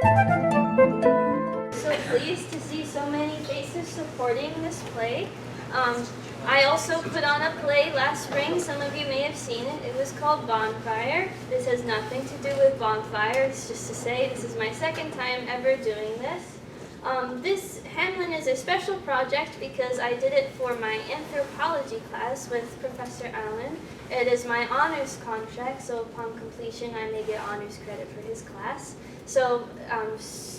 So pleased to see so many faces supporting this play. I also put on a play last spring. Some of you may have seen it. It was called Bonfire. This has nothing to do with bonfire. It's just to say this is my second time ever doing this. This Hamelin is a special project because I did it for my Anthropology class with Professor Allen. It is my honors contract, so upon completion I may get honors credit for his class. So I'm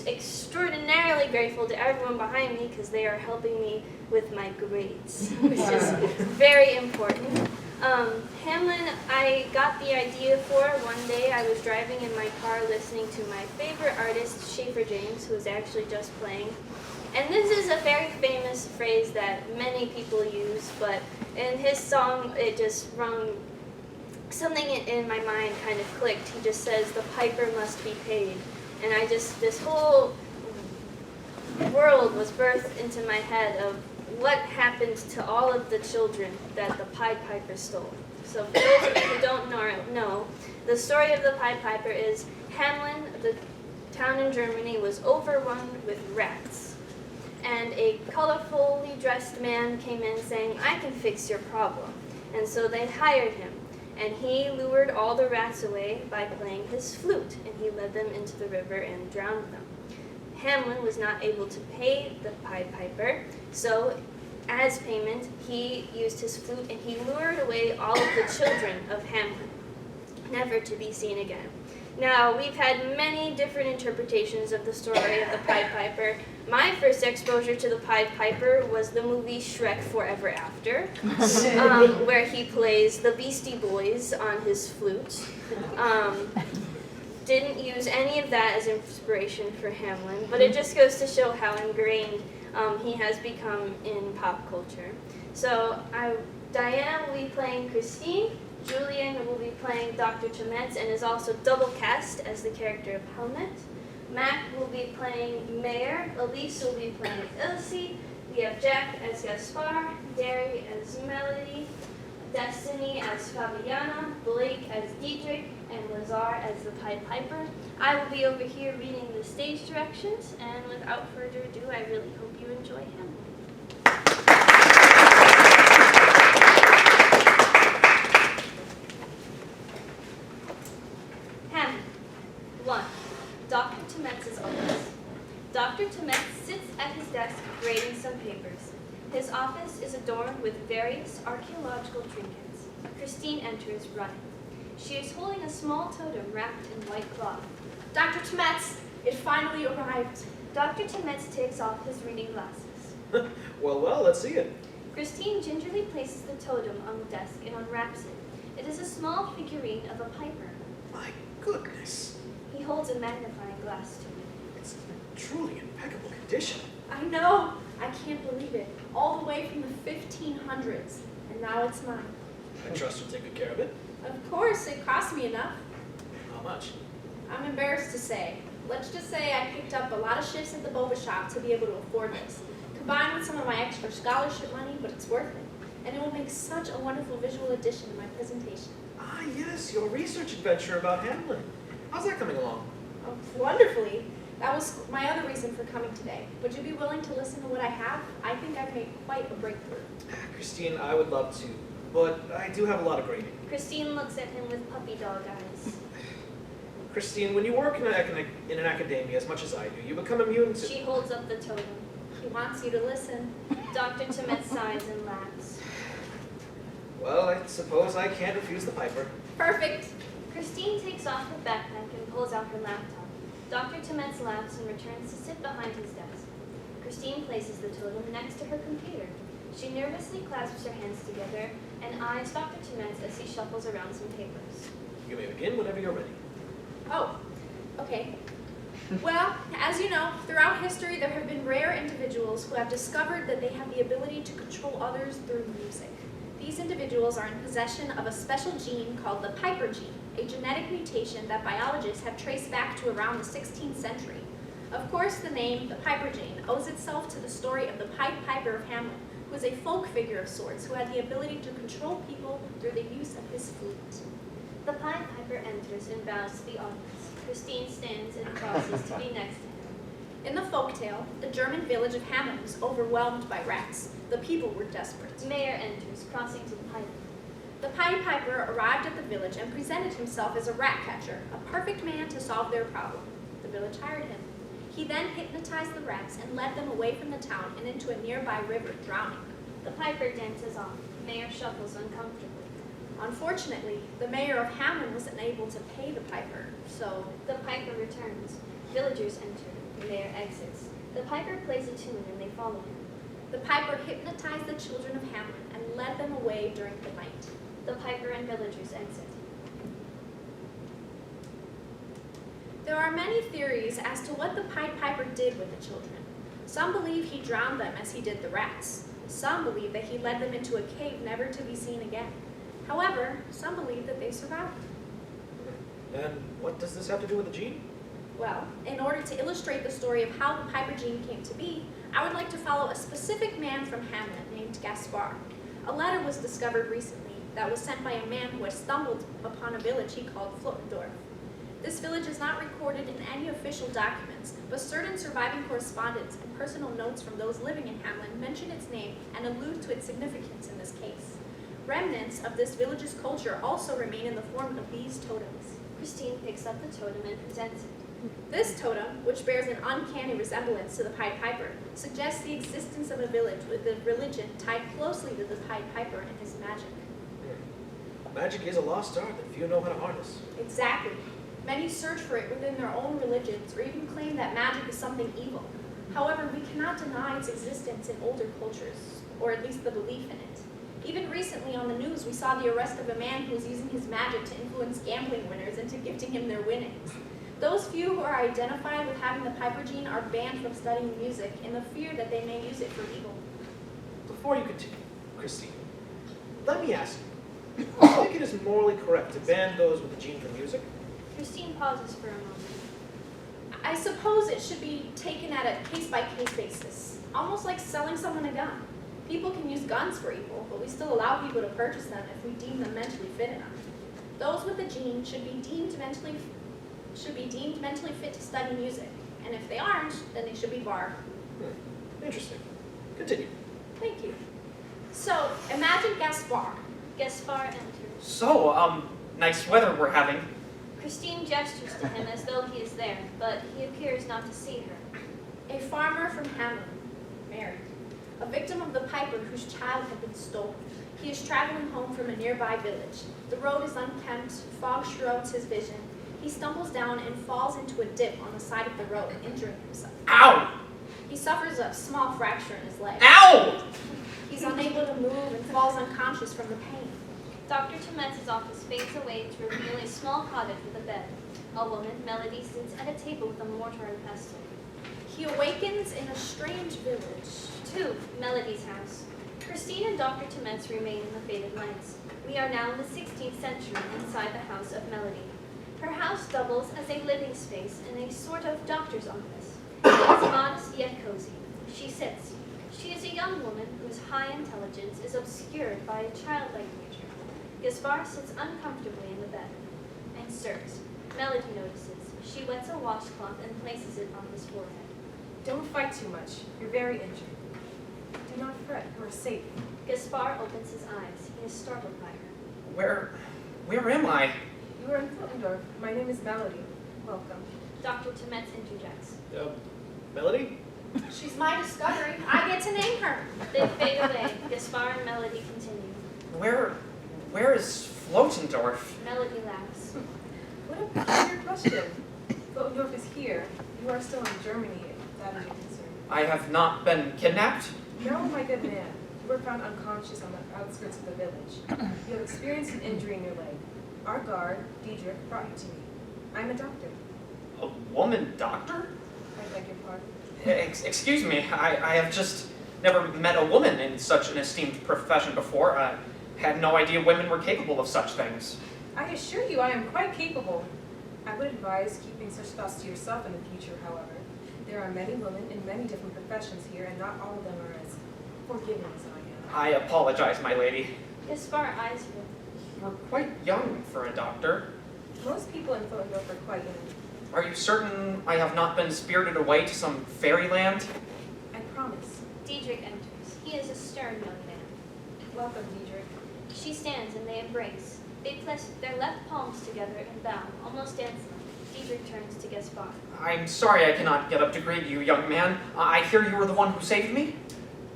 extraordinarily grateful to everyone behind me because they are helping me with my grades, which is very important. Hamelin, I got the idea for one day. I was driving in my car listening to my favorite artist, Schaefer James, who was actually just playing. And this is a very famous phrase that many people use, but in his song, it just rung, something in my mind kind of clicked. He just says, "The piper must be paid." And this whole world was birthed into my head of what happened to all of the children that the Pied Piper stole. So for those of you who don't know, the story of the Pied Piper is Hamelin, the town in Germany, was overrun with rats. And a colorfully dressed man came in saying, "I can fix your problem." And so they hired him. And he lured all the rats away by playing his flute, and he led them into the river and drowned them. Hamelin was not able to pay the Pied Piper, so as payment, he used his flute and he lured away all of the children of Hamelin, never to be seen again. Now, we've had many different interpretations of the story of the Pied Piper. My first exposure to the Pied Piper was the movie Shrek Forever After, where he plays the Beastie Boys on his flute. Didn't use any of that as inspiration for Hamelin, but it just goes to show how ingrained he has become in pop culture. So Diana will be playing Christine, Julian will be playing Dr. Thometz and is also double cast as the character of Helmut. Mac will be playing Mayor, Elise will be playing Ilse, we have Jack as Gaspar, Derri as Melody, Destiny as Fabiana, Blake as Diedrich, and Lazar as the Pied Piper. I will be over here reading the stage directions, and without further ado, I really hope you enjoy him. Hamelin. 1. Dr. Thometz's office. Dr. Thometz sits at his desk grading some papers. His office is adorned with various archaeological trinkets. Christine enters running. She is holding a small totem wrapped in white cloth. Dr. Thometz, it finally arrived. Dr. Thometz takes off his reading glasses. Well, let's see it. Christine gingerly places the totem on the desk and unwraps it. It is a small figurine of a piper. My goodness. He holds a magnifying glass to it. It's in truly impeccable condition. I know. I can't believe it. All the way from the 1500s. And now it's mine. I trust you'll take good care of it. Of course, it cost me enough. How much? I'm embarrassed to say. Let's just say I picked up a lot of shifts at the boba shop to be able to afford this. Combined with some of my extra scholarship money, but it's worth it. And it will make such a wonderful visual addition to my presentation. Ah, yes, your research adventure about Hamelin. How's that coming along? Oh, wonderfully. That was my other reason for coming today. Would you be willing to listen to what I have? I think I've made quite a breakthrough. Christine, I would love to, but I do have a lot of grading. Christine looks at him with puppy dog eyes. Christine, when you work in an academia as much as I do, you become immune to... She holds up the totem. He wants you to listen. Dr. Thometz sighs and laughs. Well, I suppose I can't refuse the piper. Perfect. Christine takes off her backpack and pulls out her laptop. Dr. Thometz laughs and returns to sit behind his desk. Christine places the totem next to her computer. She nervously clasps her hands together and eyes Dr. Thometz as he shuffles around some papers. You may begin whenever you're ready. Oh, okay. Well, as you know, throughout history there have been rare individuals who have discovered that they have the ability to control others through music. These individuals are in possession of a special gene called the Piper gene, a genetic mutation that biologists have traced back to around the 16th century. Of course, the name, the Piper gene, owes itself to the story of the Pied Piper of Hamelin, who was a folk figure of sorts who had the ability to control people through the use of his flute. The Pied Piper enters and bows to the audience. Christine stands and crosses to be next to him. In the folktale, the German village of Hamelin was overwhelmed by rats. The people were desperate. Mayor enters, crossing to the pipe. The Pied Piper arrived at the village and presented himself as a rat catcher, a perfect man to solve their problem. The village hired him. He then hypnotized the rats and led them away from the town and into a nearby river, drowning them. The piper dances off. Mayor shuffles uncomfortably. Unfortunately, the mayor of Hamelin was unable to pay the piper, so The piper returns. Villagers enter. The mayor exits. The piper plays a tune and they follow him. the piper hypnotized the children of Hamelin and led them away during the night. The piper and villagers exit. There are many theories as to what the Pied Piper did with the children. Some believe he drowned them as he did the rats. Some believe that he led them into a cave never to be seen again. However, some believe that they survived. And what does this have to do with the gene? Well, in order to illustrate the story of how the Piper gene came to be, I would like to follow a specific man from Hamelin named Gaspar. A letter was discovered recently that was sent by a man who had stumbled upon a village he called Flotendorf. This village is not recorded in any official documents, but certain surviving correspondence and personal notes from those living in Hamelin mention its name and allude to its significance in this case. Remnants of this village's culture also remain in the form of these totems. Christine picks up the totem and presents it. This totem, which bears an uncanny resemblance to the Pied Piper, suggests the existence of a village with a religion tied closely to the Pied Piper and his magic. Magic is a lost art that few know how to harness. Exactly. Many search for it within their own religions or even claim that magic is something evil. However, we cannot deny its existence in older cultures, or at least the belief in it. Even recently on the news, we saw the arrest of a man who was using his magic to influence gambling winners into gifting him their winnings. Those few who are identified with having the Piper gene are banned from studying music in the fear that they may use it for evil. Before you continue, Christine, let me ask you, do you think it is morally correct to ban those with the gene for music? Christine pauses for a moment. I suppose it should be taken at a case-by-case basis, almost like selling someone a gun. People can use guns for evil, but we still allow people to purchase them if we deem them mentally fit enough. Those with the gene should be deemed mentally fit to study music, and if they aren't, then they should be barred. Interesting. Continue. Thank you. So, imagine Gaspar. Gaspar enters. So, nice weather we're having. Christine gestures to him as though he is there, but he appears not to see her. A farmer from Hamelin, married. A victim of the Piper whose child had been stolen. He is traveling home from a nearby village. The road is unkempt, fog shrouds his vision. He stumbles down and falls into a dip on the side of the road, injuring himself. Ow! He suffers a small fracture in his leg. Ow! He's unable to move and falls unconscious from the pain. Dr. Thometz's office fades away to reveal a small cottage with a bed. A woman, Melody, sits at a table with a mortar and pestle. He awakens in a strange village. 2. Melody's house. Christine and Dr. Thometz remain in the faded lights. We are now in the 16th century inside the house of Melody. Her house doubles as a living space and a sort of doctor's office. It is modest yet cozy. She sits. She is a young woman whose high intelligence is obscured by a childlike nature. Gaspar sits uncomfortably in the bed and stirs. Melody notices. She wets a washcloth and places it on his forehead. Don't fight too much. You're very injured. Do not fret. You are safe. Gaspar opens his eyes. He is startled by her. Where am I? You are in Flotendorf. My name is Melody. Welcome. Dr. Thometz interjects. Melody? She's my discovery. I get to name her. They fade away. Gaspar and Melody continue. Where is Flotendorf? Melody laughs. What a peculiar question. Flotendorf is here. You are still in Germany, if that is your concern. I have not been kidnapped. No, my good man. You were found unconscious on the outskirts of the village. You have experienced an injury in your leg. Our guard, Diedrich, brought you to me. I'm a doctor. A woman doctor? I beg your pardon. Excuse me, I have just never met a woman in such an esteemed profession before. I had no idea women were capable of such things. I assure you I am quite capable. I would advise keeping such thoughts to yourself in the future, however. There are many women in many different professions here, and not all of them are as forgiving as I am. I apologize, my lady. Gaspar eyes her. You're quite young for a doctor. Most people in Flotendorf are quite young. Are you certain I have not been spirited away to some fairyland? I promise. Diedrich enters. He is a stern young man. Welcome, Diedrich. She stands and they embrace. They place their left palms together and bow, almost dancing. Diedrich turns to Gaspar. I'm sorry I cannot get up to greet you, young man. I hear you were the one who saved me?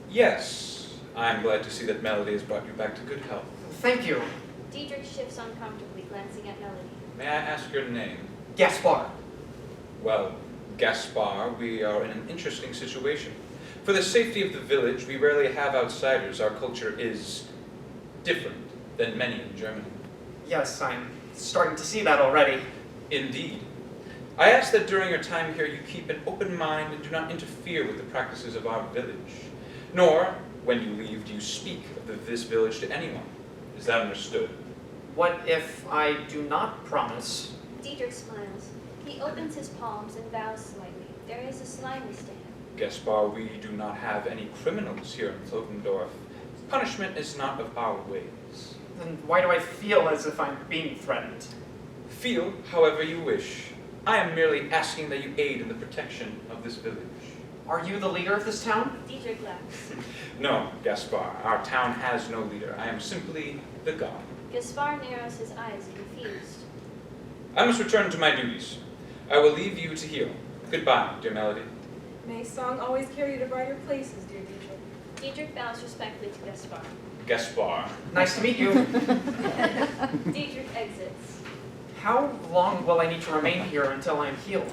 Yes, I'm glad to see that Melody has brought you back to good health. Thank you. Diedrich shifts uncomfortably, glancing at Melody. May I ask your name? Gaspar. Well, Gaspar, we are in an interesting situation. For the safety of the village, we rarely have outsiders. Our culture is different than many in Germany. Yes, I'm starting to see that already. Indeed. I ask that during your time here you keep an open mind and do not interfere with the practices of our village. Nor, when you leave, do you speak of this village to anyone. Is that understood? What if I do not promise? Diedrich smiles. He opens his palms and bows slightly. There is a slimy stand. Gaspar, we do not have any criminals here in Flotendorf. Punishment is not of our ways. Then why do I feel as if I'm being threatened? Feel however you wish. I am merely asking that you aid in the protection of this village. Are you the leader of this town? Diedrich laughs. No, Gaspar, our town has no leader. I am simply the god. Gaspar narrows his eyes, confused. I must return to my duties. I will leave you to heal. Goodbye, dear Melody. May song always carry you to brighter places, dear Diedrich. Diedrich bows respectfully to Gaspar. Gaspar. Nice to meet you. Diedrich exits. How long will I need to remain here until I am healed?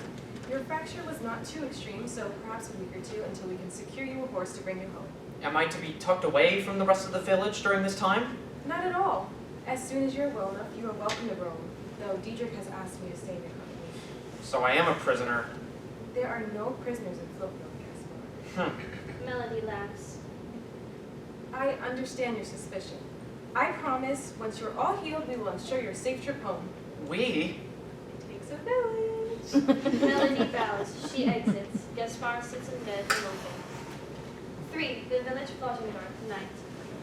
Your fracture was not too extreme, so perhaps a week or two until we can secure you a horse to bring you home. Am I to be tucked away from the rest of the village during this time? Not at all. As soon as you're well enough, you are welcome to Rome, though Diedrich has asked me to stay in your company. So I am a prisoner. There are no prisoners in Flotendorf, Gaspar. Melody laughs. I understand your suspicion. I promise, once you're all healed, we will ensure your safe trip home. We? It takes a village. Melody bows. She exits. Gaspar sits in bed, moping. 3. The village Flotendorf, night.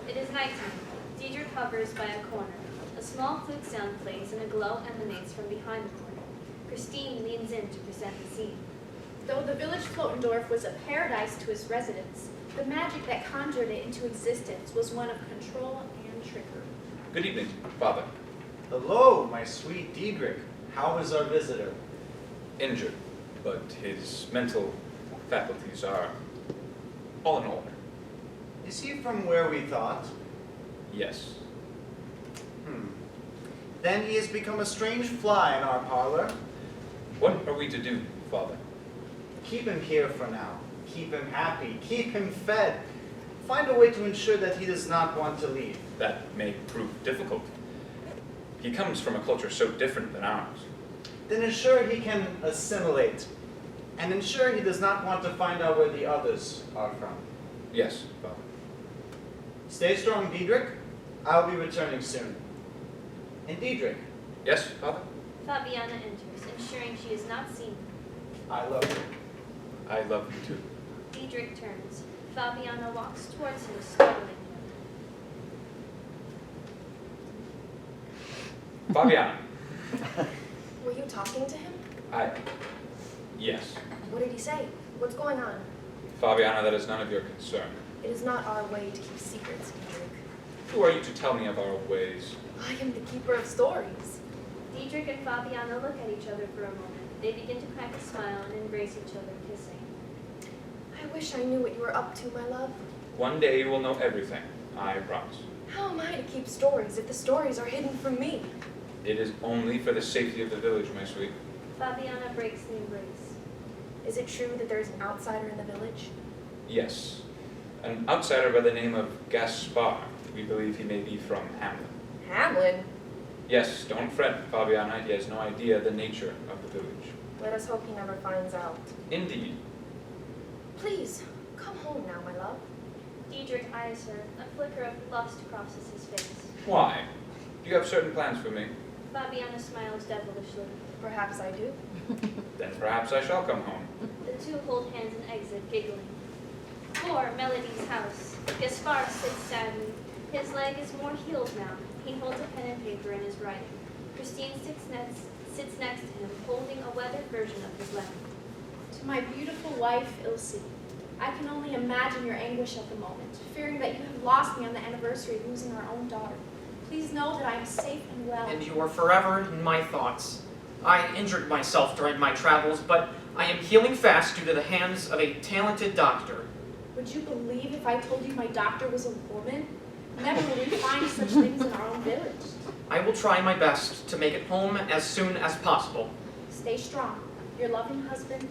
It is nighttime. Diedrich hovers by a corner. A small flute sound plays and a glow emanates from behind the corner. Christine leans in to present the scene. Though the village Flotendorf was a paradise to its residents, the magic that conjured it into existence was one of control and trickery. Good evening, Father. Hello, my sweet Diedrich. How is our visitor? Injured, but his mental faculties are all in order. Is he from where we thought? Yes. Then he has become a strange fly in our parlor. What are we to do, Father? Keep him here for now. Keep him happy. Keep him fed. Find a way to ensure that he does not want to leave. That may prove difficult. He comes from a culture so different than ours. Then ensure he can assimilate. And ensure he does not want to find out where the others are from. Yes, Father. Stay strong, Diedrich. I'll be returning soon. And Diedrich, Yes, Father? Fabiana enters, ensuring she is not seen. I love you. I love you too. Diedrich turns. Fabiana walks towards him, startling him. Fabiana. Were you talking to him? Yes. What did he say? What's going on? Fabiana, that is none of your concern. It is not our way to keep secrets, Diedrich. Who are you to tell me of our ways? I am the keeper of stories. Diedrich and Fabiana look at each other for a moment. They begin to crack a smile and embrace each other, kissing. I wish I knew what you were up to, my love. One day you will know everything, I promise. How am I to keep stories if the stories are hidden from me? It is only for the safety of the village, my sweet. Fabiana breaks the embrace. Is it true that there is an outsider in the village? Yes. An outsider by the name of Gaspar. We believe he may be from Hamelin. Hamelin? Yes, don't fret, Fabiana. He has no idea the nature of the village. Let us hope he never finds out. Indeed. Please, come home now, my love. Diedrich eyes her. A flicker of lust crosses his face. Why? Do you have certain plans for me? Fabiana smiles devilishly. Perhaps I do. Then perhaps I shall come home. The two hold hands and exit, giggling. 4. Melody's house. Gaspar sits sadly. His leg is more healed now. He holds a pen and paper and is writing. Christine sits next to him, holding a weathered version of his lamp. To my beautiful wife, Ilse, I can only imagine your anguish at the moment, fearing that you have lost me on the anniversary of losing our own daughter. Please know that I am safe and well. And you are forever in my thoughts. I injured myself during my travels, but I am healing fast due to the hands of a talented doctor. Would you believe if I told you my doctor was a woman? Never will we find such things in our own village. I will try my best to make it home as soon as possible. Stay strong. Your loving husband,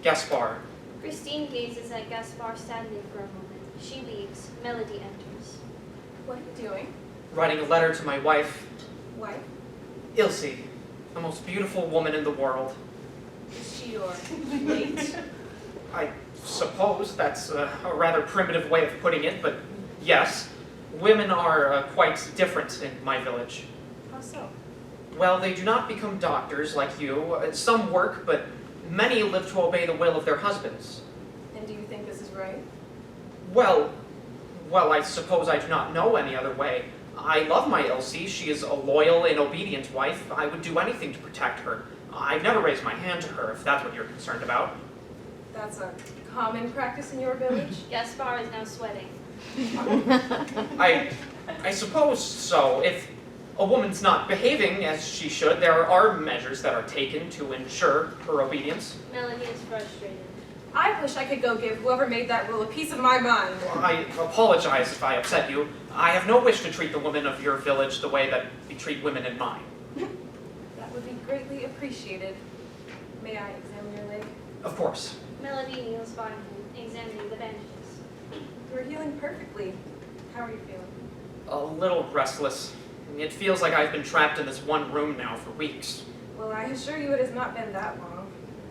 Gaspar. Christine gazes at Gaspar sadly for a moment. She leaves. Melody enters. What are you doing? Writing a letter to my wife, Wife? Ilse, the most beautiful woman in the world. Is she your mate? I suppose that's a rather primitive way of putting it, but yes, women are quite different in my village. How so? Well, they do not become doctors like you. Some work, but many live to obey the will of their husbands. And do you think this is right? Well, I suppose I do not know any other way. I love my Elsie. She is a loyal and obedient wife. I would do anything to protect her. I've never raised my hand to her, if that's what you're concerned about. That's a common practice in your village? Gaspar is now sweating. I suppose so. If a woman's not behaving as she should, there are measures that are taken to ensure her obedience. Melody is frustrated. I wish I could go give whoever made that rule a piece of my mind. I apologize if I upset you. I have no wish to treat the women of your village the way that we treat women in mine. That would be greatly appreciated. May I examine your leg? Of course. Melody kneels by him, examining the bandages. You're healing perfectly. How are you feeling? A little restless. It feels like I've been trapped in this one room now for weeks. Well, I assure you it has not been that long.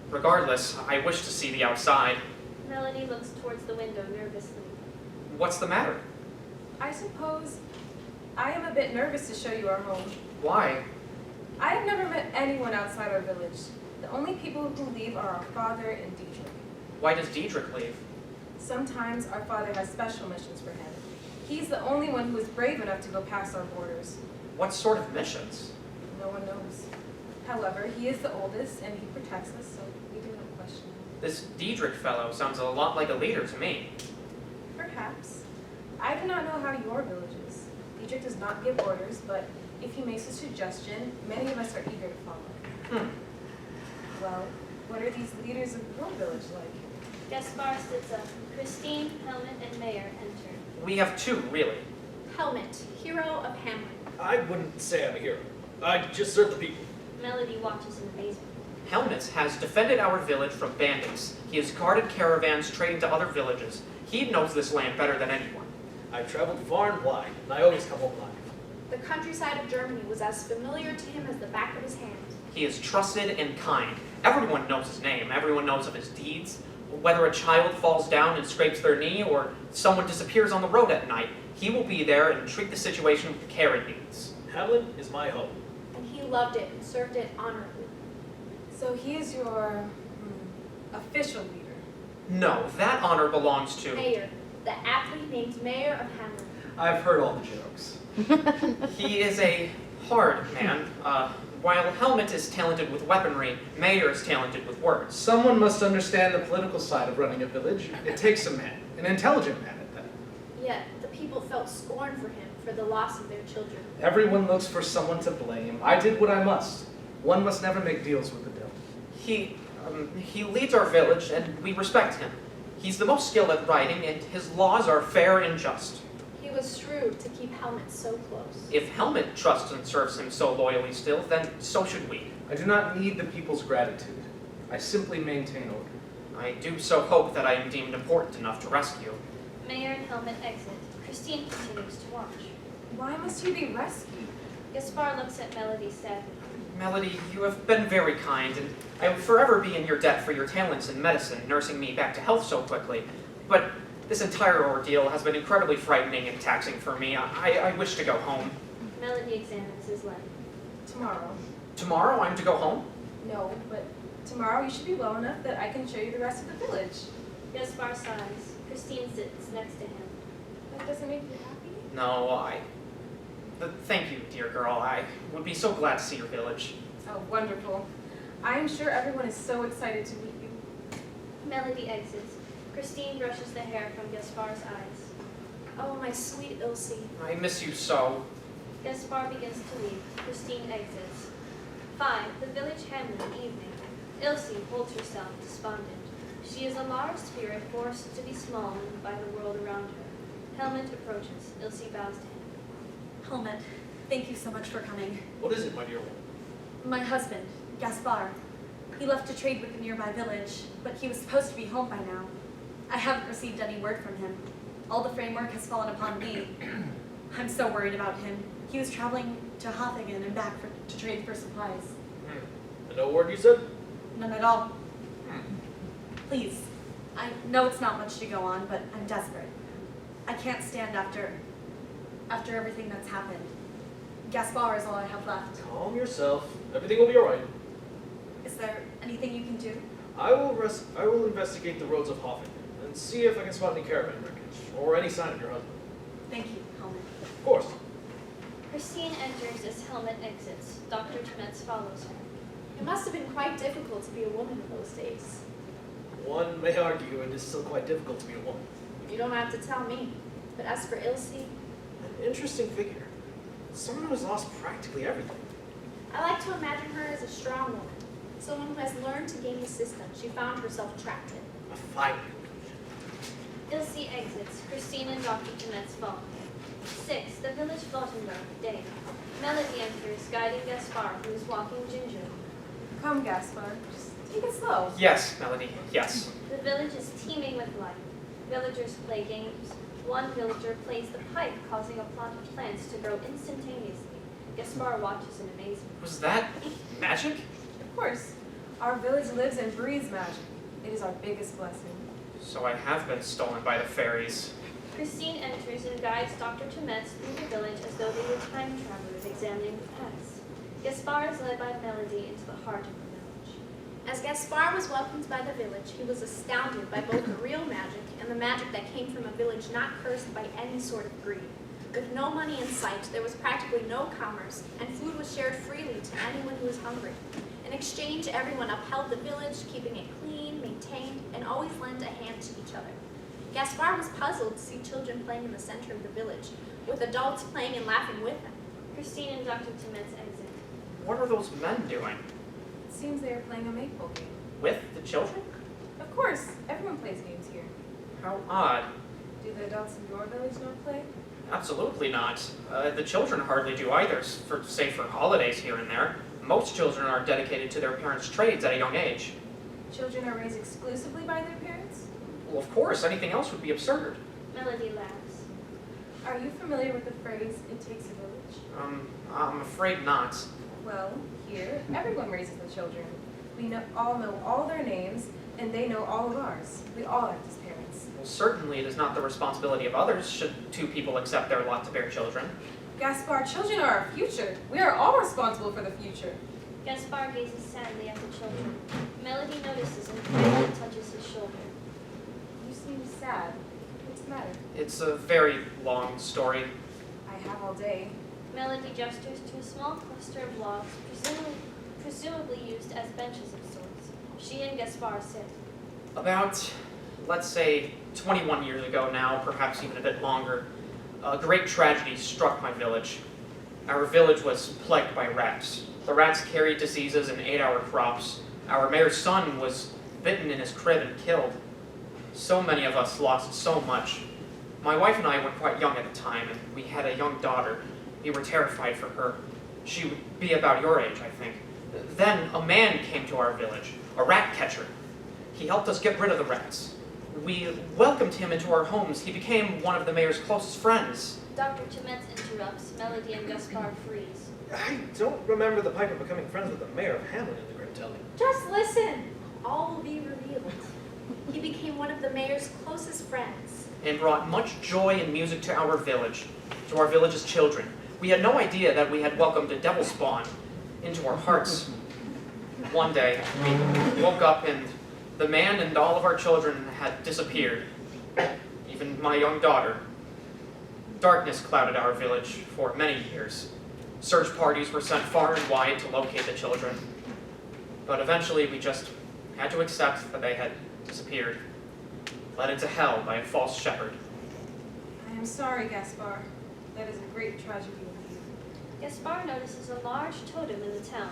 Regardless, I wish to see the outside. Melody looks towards the window nervously. What's the matter? I suppose I am a bit nervous to show you our home. Why? I have never met anyone outside our village. The only people who leave are our father and Diedrich. Why does Diedrich leave? Sometimes our father has special missions for him. He's the only one who is brave enough to go past our borders. What sort of missions? No one knows. However, he is the oldest and he protects us, so we do not question him. This Diedrich fellow sounds a lot like a leader to me. Perhaps. I do not know how your village is. Diedrich does not give orders, but if he makes a suggestion, many of us are eager to follow. Well, what are these leaders of your village like? Gaspar sits up. Christine, Helmut, and Mayer enter. We have two, really. Helmut, hero of Hamelin. I wouldn't say I'm a hero. I just serve the people. Melody watches in amazement. Helmut has defended our village from bandits. He has guarded caravans trading to other villages. He knows this land better than anyone. I've traveled far and wide, and I always come home alive. The countryside of Germany was as familiar to him as the back of his hand. He is trusted and kind. Everyone knows his name. Everyone knows of his deeds. Whether a child falls down and scrapes their knee or someone disappears on the road at night, he will be there and treat the situation with the care it needs. Hamelin is my home. And he loved it and served it honorably. So he is your official leader. No, that honor belongs to... Mayor, the aptly named mayor of Hamelin. I've heard all the jokes. He is a hard man. While Helmut is talented with weaponry, Mayer is talented with words. Someone must understand the political side of running a village. It takes a man, an intelligent man at that. Yet the people felt scorn for him for the loss of their children. Everyone looks for someone to blame. I did what I must. One must never make deals with the devil. He leads our village, and we respect him. He's the most skilled at writing, and his laws are fair and just. He was shrewd to keep Helmut so close. If Helmut trusts and serves him so loyally still, then so should we. I do not need the people's gratitude. I simply maintain order. I do so hope that I am deemed important enough to rescue. Mayer and Helmut exit. Christine continues to watch. Why must you be rescued? Gaspar looks at Melody sadly. Melody, you have been very kind, and I will forever be in your debt for your talents in medicine, nursing me back to health so quickly. But this entire ordeal has been incredibly frightening and taxing for me. I wish to go home. Melody examines his leg. Tomorrow. Tomorrow I'm to go home? No, but tomorrow you should be well enough that I can show you the rest of the village. Gaspar sighs. Christine sits next to him. That doesn't make you happy? No, thank you, dear girl. I would be so glad to see your village. Oh, wonderful. I am sure everyone is so excited to meet you. Melody exits. Christine brushes the hair from Gaspar's eyes. Oh, my sweet Ilse. I miss you so. Gaspar begins to leave. Christine exits. 5. The village Hamelin, evening. Ilse holds herself despondent. She is a large spirit forced to be small by the world around her. Helmut approaches. Ilse bows to him. Helmut, thank you so much for coming. What is it, my dear woman? My husband, Gaspar. He left to trade with the nearby village, but he was supposed to be home by now. I haven't received any word from him. All the framework has fallen upon me. I'm so worried about him. He was traveling to Hamelin and back to trade for supplies. And no word, you said? None at all. Please, I know it's not much to go on, but I'm desperate. I can't stand after everything that's happened. Gaspar is all I have left. Calm yourself. Everything will be all right. Is there anything you can do? I will investigate the roads of Hamelin and see if I can spot any caravan wreckage or any sign of your husband. Thank you, Helmut. Of course. Christine enters as Helmut exits. Dr. Thometz follows her. It must have been quite difficult to be a woman in those days. One may argue it is still quite difficult to be a woman. You don't have to tell me. But as for Ilse, An interesting figure. Someone who has lost practically everything. I like to imagine her as a strong woman. Someone who has learned to game the system she found herself trapped in. A fine conclusion. Ilse exits. Christine and Dr. Thometz follow. 6. The village Flottenberg, day. Melody enters, guiding Gaspar, who is walking gingerly. Come, Gaspar. Just take it slow. Yes, Melody, yes. The village is teeming with life. Villagers play games. One villager plays the pipe, causing a plot of plants to grow instantaneously. Gaspar watches in amazement. Was that magic? Of course. Our village lives and breathes magic. It is our biggest blessing. So I have been stolen by the fairies. Christine enters and guides Dr. Thometz through the village as though they were time travelers examining the past. Gaspar is led by Melody into the heart of the village. As Gaspar was welcomed by the village, he was astounded by both the real magic and the magic that came from a village not cursed by any sort of greed. With no money in sight, there was practically no commerce, and food was shared freely to anyone who was hungry. In exchange, everyone upheld the village, keeping it clean, maintained, and always lent a hand to each other. Gaspar was puzzled to see children playing in the center of the village, with adults playing and laughing with them. Christine and Dr. Thometz exit. What are those men doing? It seems they are playing a make-believe game. With the children? Of course, everyone plays games here. How odd. Do the adults in your village not play? Absolutely not. The children hardly do either, save for holidays here and there. Most children are dedicated to their parents' trades at a young age. Children are raised exclusively by their parents? Well, of course, anything else would be absurd. Melody laughs. Are you familiar with the phrase, "it takes a village"? I'm afraid not. Well, here, everyone raises the children. We all know all their names, and they know all of ours. We all act as parents. Well, certainly it is not the responsibility of others should two people accept their lot to bear children. Gaspar, children are our future. We are all responsible for the future. Gaspar gazes sadly at the children. Melody notices and quickly touches his shoulder. You seem sad. What's the matter? It's a very long story. I have all day. Melody gestures to a small cluster of logs, presumably used as benches of sorts. She and Gaspar sit. About, let's say, 21 years ago now, perhaps even a bit longer, a great tragedy struck my village. Our village was plagued by rats. The rats carried diseases and ate our crops. Our mayor's son was bitten in his crib and killed. So many of us lost so much. My wife and I were quite young at the time, and we had a young daughter. We were terrified for her. She would be about your age, I think. Then a man came to our village, a rat catcher. He helped us get rid of the rats. We welcomed him into our homes. He became one of the mayor's closest friends. Dr. Thometz interrupts. Melody and Gaspar freeze. I don't remember the Piper becoming friends with the mayor of Hamelin in the grim telling. Just listen. All will be revealed. He became one of the mayor's closest friends. And brought much joy and music to our village's children. We had no idea that we had welcomed a devil spawn into our hearts. One day, we woke up and the man and all of our children had disappeared. Even my young daughter. Darkness clouded our village for many years. Search parties were sent far and wide to locate the children. But eventually we just had to accept that they had disappeared, led into hell by a false shepherd. I am sorry, Gaspar. That is a great tragedy indeed. Gaspar notices a large totem in the town.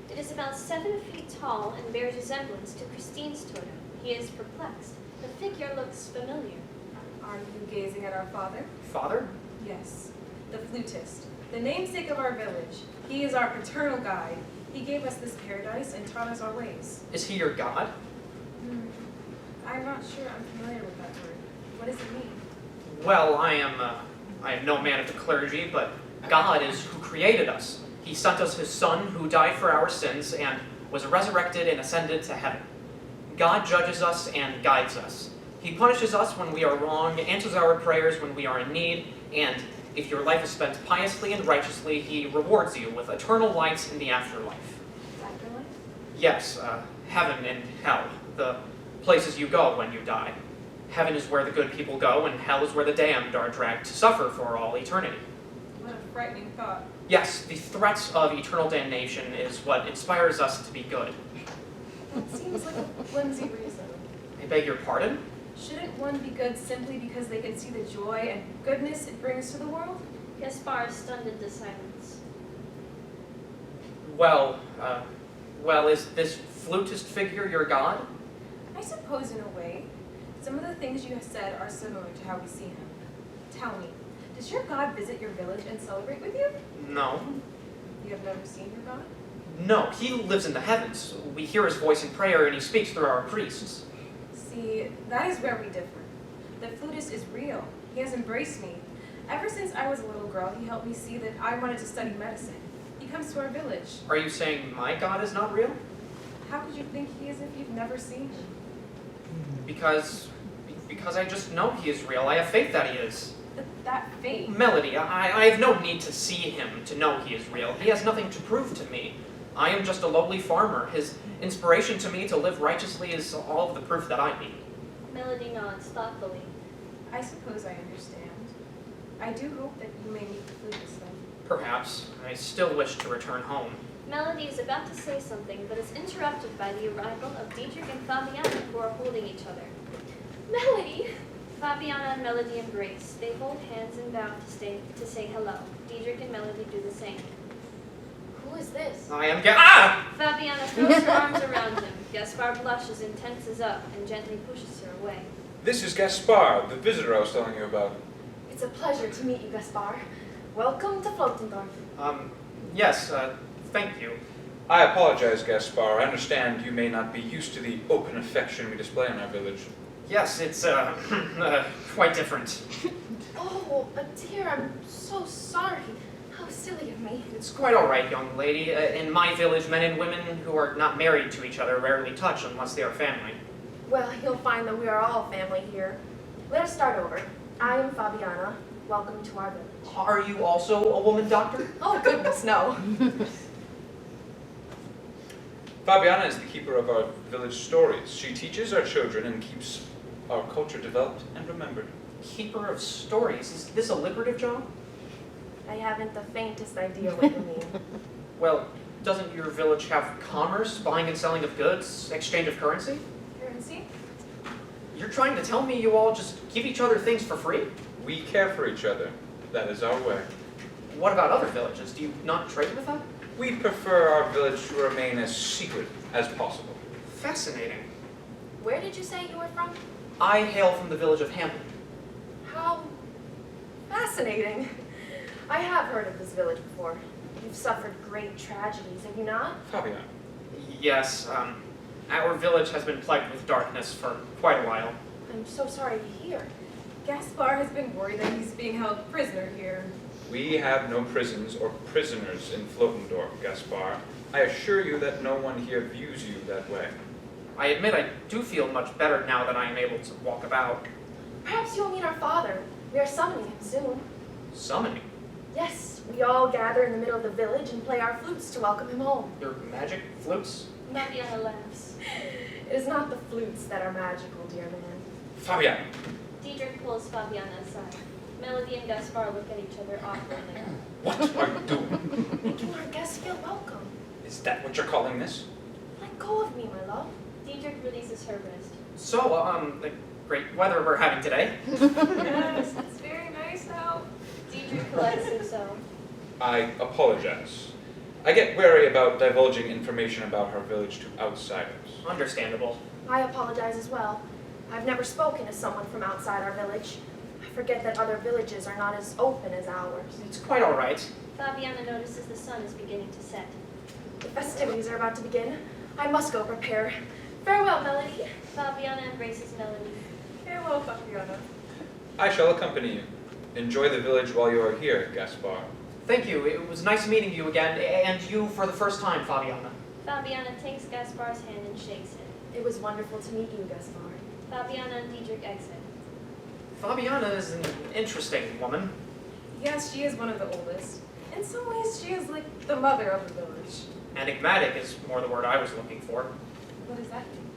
It is about 7 feet tall and bears resemblance to Christine's totem. He is perplexed. The figure looks familiar. Are you gazing at our father? Father? Yes, the flutist, the namesake of our village. He is our paternal guide. He gave us this paradise and taught us our ways. Is he your god? I'm not sure I'm familiar with that word. What does it mean? Well, I am no man of the clergy, but God is who created us. He sent us his Son, who died for our sins, and was resurrected and ascended to heaven. God judges us and guides us. He punishes us when we are wrong, answers our prayers when we are in need, and if your life is spent piously and righteously, he rewards you with eternal lights in the afterlife. Afterlife? Yes, heaven and hell, the places you go when you die. Heaven is where the good people go, and hell is where the damned are dragged to suffer for all eternity. What a frightening thought. Yes, the threats of eternal damnation is what inspires us to be good. That seems like a flimsy reason. I beg your pardon? Shouldn't one be good simply because they can see the joy and goodness it brings to the world? Gaspar is stunned into silence. Well, is this flutist figure your god? I suppose in a way. Some of the things you have said are similar to how we see him. Tell me, does your god visit your village and celebrate with you? No. You have never seen your god? No, he lives in the heavens. We hear his voice in prayer, and he speaks through our priests. See, that is where we differ. The flutist is real. He has embraced me. Ever since I was a little girl, he helped me see that I wanted to study medicine. He comes to our village. Are you saying my god is not real? How could you think he is if you've never seen him? Because I just know he is real. I have faith that he is. That faith. Melody, I have no need to see him to know he is real. He has nothing to prove to me. I am just a lowly farmer. His inspiration to me to live righteously is all of the proof that I need. Melody nods thoughtfully. I suppose I understand. I do hope that you may meet the flutist then. Perhaps. I still wish to return home. Melody is about to say something, but is interrupted by the arrival of Diedrich and Fabiana, who are holding each other. Melody! Fabiana and Melody embrace. They hold hands and bow to say hello. Diedrich and Melody do the same. Who is this? I am Ah! Fabiana throws her arms around him. Gaspar blushes and tenses up and gently pushes her away. This is Gaspar, the visitor I was telling you about. It's a pleasure to meet you, Gaspar. Welcome to Flotendorf. Yes, thank you. I apologize, Gaspar. I understand you may not be used to the open affection we display in our village. Yes, it's, quite different. Oh, dear, I'm so sorry. How silly of me. It's quite all right, young lady. In my village, men and women who are not married to each other rarely touch unless they are family. Well, you'll find that we are all family here. Let us start over. I am Fabiana. Welcome to our village. Are you also a woman doctor? Oh, goodness, no. Fabiana is the keeper of our village stories. She teaches our children and keeps our culture developed and remembered. Keeper of stories. Is this a lucrative job? I haven't the faintest idea what you mean. Well, doesn't your village have commerce, buying and selling of goods, exchange of currency? Currency? You're trying to tell me you all just give each other things for free? We care for each other. That is our way. What about other villages? Do you not trade with them? We prefer our village to remain as secret as possible. Fascinating. Where did you say you were from? I hail from the village of Hamelin. How fascinating. I have heard of this village before. You've suffered great tragedies, have you not? Fabiana. Yes, our village has been plagued with darkness for quite a while. I'm so sorry to hear. Gaspar has been worried that he's being held prisoner here. We have no prisons or prisoners in Flotendorf, Gaspar. I assure you that no one here views you that way. I admit I do feel much better now that I am able to walk about. Perhaps you'll meet our father. We are summoning him soon. Summoning? Yes, we all gather in the middle of the village and play our flutes to welcome him home. Your magic flutes? Fabiana laughs. It is not the flutes that are magical, dear man. Fabiana. Diedrich pulls Fabiana aside. Melody and Gaspar look at each other awkwardly. What are you doing? Making our guests feel welcome. Is that what you're calling this? Let go of me, my love. Diedrich releases her wrist. So, the great weather we're having today. Yes, it's very nice out. Diedrich collects himself. I apologize. I get wary about divulging information about our village to outsiders. Understandable. I apologize as well. I've never spoken to someone from outside our village. I forget that other villages are not as open as ours. It's quite all right. Fabiana notices the sun is beginning to set. The festivities are about to begin. I must go prepare. Farewell, Melody. Fabiana embraces Melody. Farewell, Fabiana. I shall accompany you. Enjoy the village while you are here, Gaspar. Thank you. It was nice meeting you again, and you for the first time, Fabiana. Fabiana takes Gaspar's hand and shakes it. It was wonderful to meet you, Gaspar. Fabiana and Diedrich exit. Fabiana is an interesting woman. Yes, she is one of the oldest. In some ways, she is like the mother of the village. Enigmatic is more the word I was looking for. What does that mean?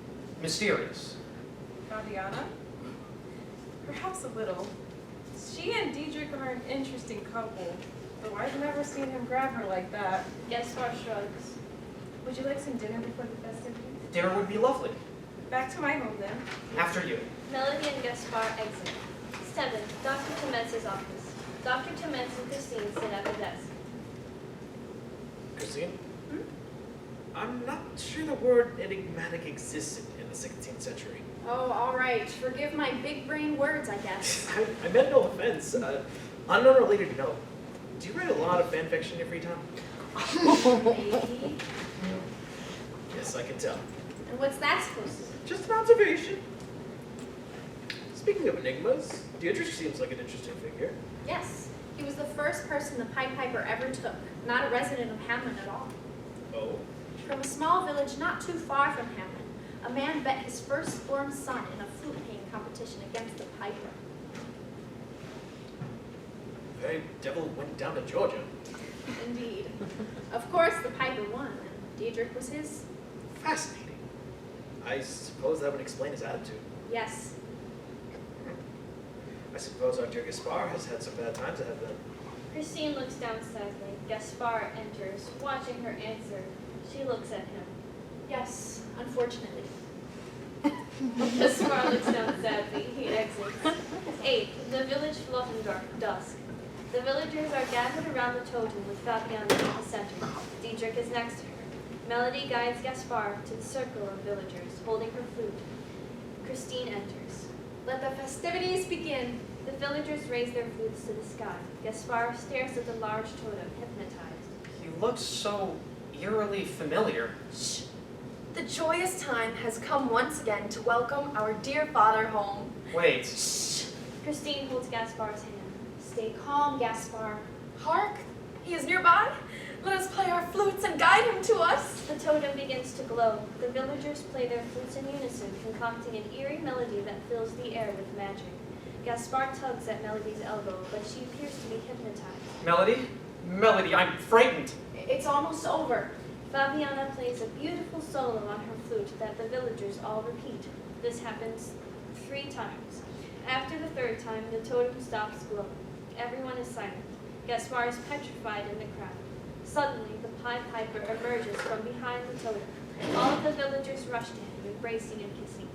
Mysterious. Fabiana? Perhaps a little. She and Diedrich are an interesting couple, though I've never seen him grab her like that. Gaspar shrugs. Would you like some dinner before the festivities? Dinner would be lovely. Back to my home then. After you. Melody and Gaspar exit. 7. Dr. Thometz's office. Dr. Thometz and Christine sit at the desk. Christine? I'm not sure the word enigmatic existed in the 16th century. Oh, all right. Forgive my big brain words, I guess. I meant no offense. On an unrelated note, do you write a lot of fan fiction in your free time? Maybe. Yes, I can tell. And what's that supposed to be? Just an observation. Speaking of enigmas, Diedrich seems like an interesting figure. Yes. He was the first person the Pied Piper ever took, not a resident of Hamelin at all. Oh? From a small village not too far from Hamelin, a man bet his firstborn son in a flute-playing competition against the Piper. The very devil went down to Georgia. Indeed. Of course, the Piper won, and Diedrich was his. Fascinating. I suppose that would explain his attitude. Yes. I suppose our dear Gaspar has had some bad times ahead then. Christine looks down sadly. Gaspar enters, watching her answer. She looks at him. Yes, unfortunately. Gaspar looks down sadly. He exits. 8. The village Flottendorf, dusk. The villagers are gathered around the totem with Fabiana in the center. Diedrich is next to her. Melody guides Gaspar to the circle of villagers, holding her flute. Christine enters. Let the festivities begin. The villagers raise their flutes to the sky. Gaspar stares at the large totem, hypnotized. He looks so eerily familiar. Shh. The joyous time has come once again to welcome our dear father home. Wait. Shh. Christine holds Gaspar's hand. Stay calm, Gaspar. Hark! He is nearby. Let us play our flutes and guide him to us. The totem begins to glow. The villagers play their flutes in unison, concocting an eerie melody that fills the air with magic. Gaspar tugs at Melody's elbow, but she appears to be hypnotized. Melody? Melody, I'm frightened. It's almost over. Fabiana plays a beautiful solo on her flute that the villagers all repeat. This happens 3 times. After the 3rd time, the totem stops glowing. Everyone is silent. Gaspar is petrified in the crowd. Suddenly, the Pied Piper emerges from behind the totem. All of the villagers rush to him, embracing and kissing.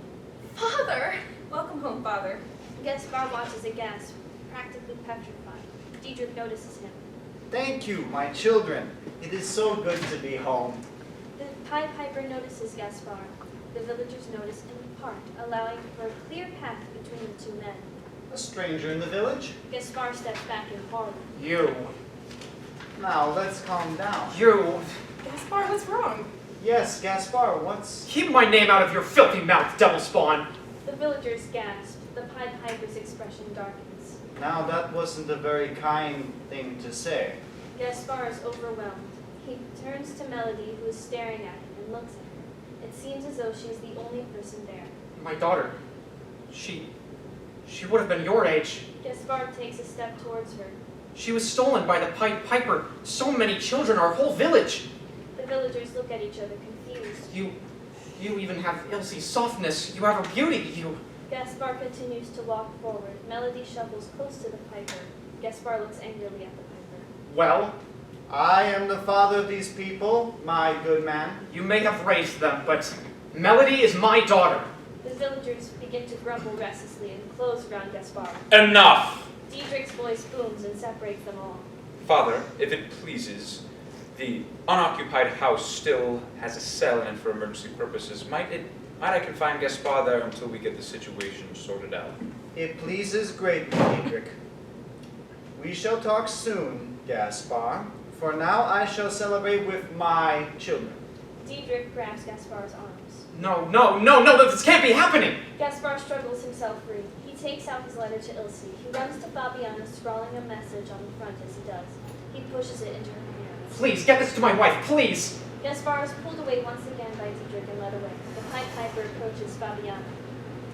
Father! Welcome home, Father. Gaspar watches aghast, practically petrified. Diedrich notices him. Thank you, my children. It is so good to be home. The Pied Piper notices Gaspar. The villagers notice and depart, allowing for a clear path between the 2 men. A stranger in the village? Gaspar steps back in horror. You. Now, let's calm down. You. Gaspar, what's wrong? Yes, Gaspar, what's... Keep my name out of your filthy mouth, devil spawn. The villagers gasp. The Pied Piper's expression darkens. Now, that wasn't a very kind thing to say. Gaspar is overwhelmed. He turns to Melody, who is staring at him, and looks at her. It seems as though she is the only person there. My daughter. She would have been your age. Gaspar takes a step towards her. She was stolen by the Pied Piper. So many children, our whole village. The villagers look at each other, confused. You even have Ilse's softness. You have her beauty. Gaspar continues to walk forward. Melody shuffles close to the piper. Gaspar looks angrily at the piper. Well, I am the father of these people, my good man. You may have raised them, but Melody is my daughter. The villagers begin to grumble restlessly and close around Gaspar. Enough! Diedrich's voice booms and separates them all. Father, if it pleases, the unoccupied house still has a cell in it for emergency purposes. Might I confine Gaspar there until we get the situation sorted out? It pleases greatly, Diedrich. We shall talk soon, Gaspar. For now, I shall celebrate with my children. Diedrich grabs Gaspar's arms. No, this can't be happening! Gaspar struggles himself free. He takes out his letter to Ilse. He runs to Fabiana, scrawling a message on the front as he does. He pushes it into her hands. Please, get this to my wife, please! Gaspar is pulled away once again by Diedrich and led away. The Pied Piper approaches Fabiana.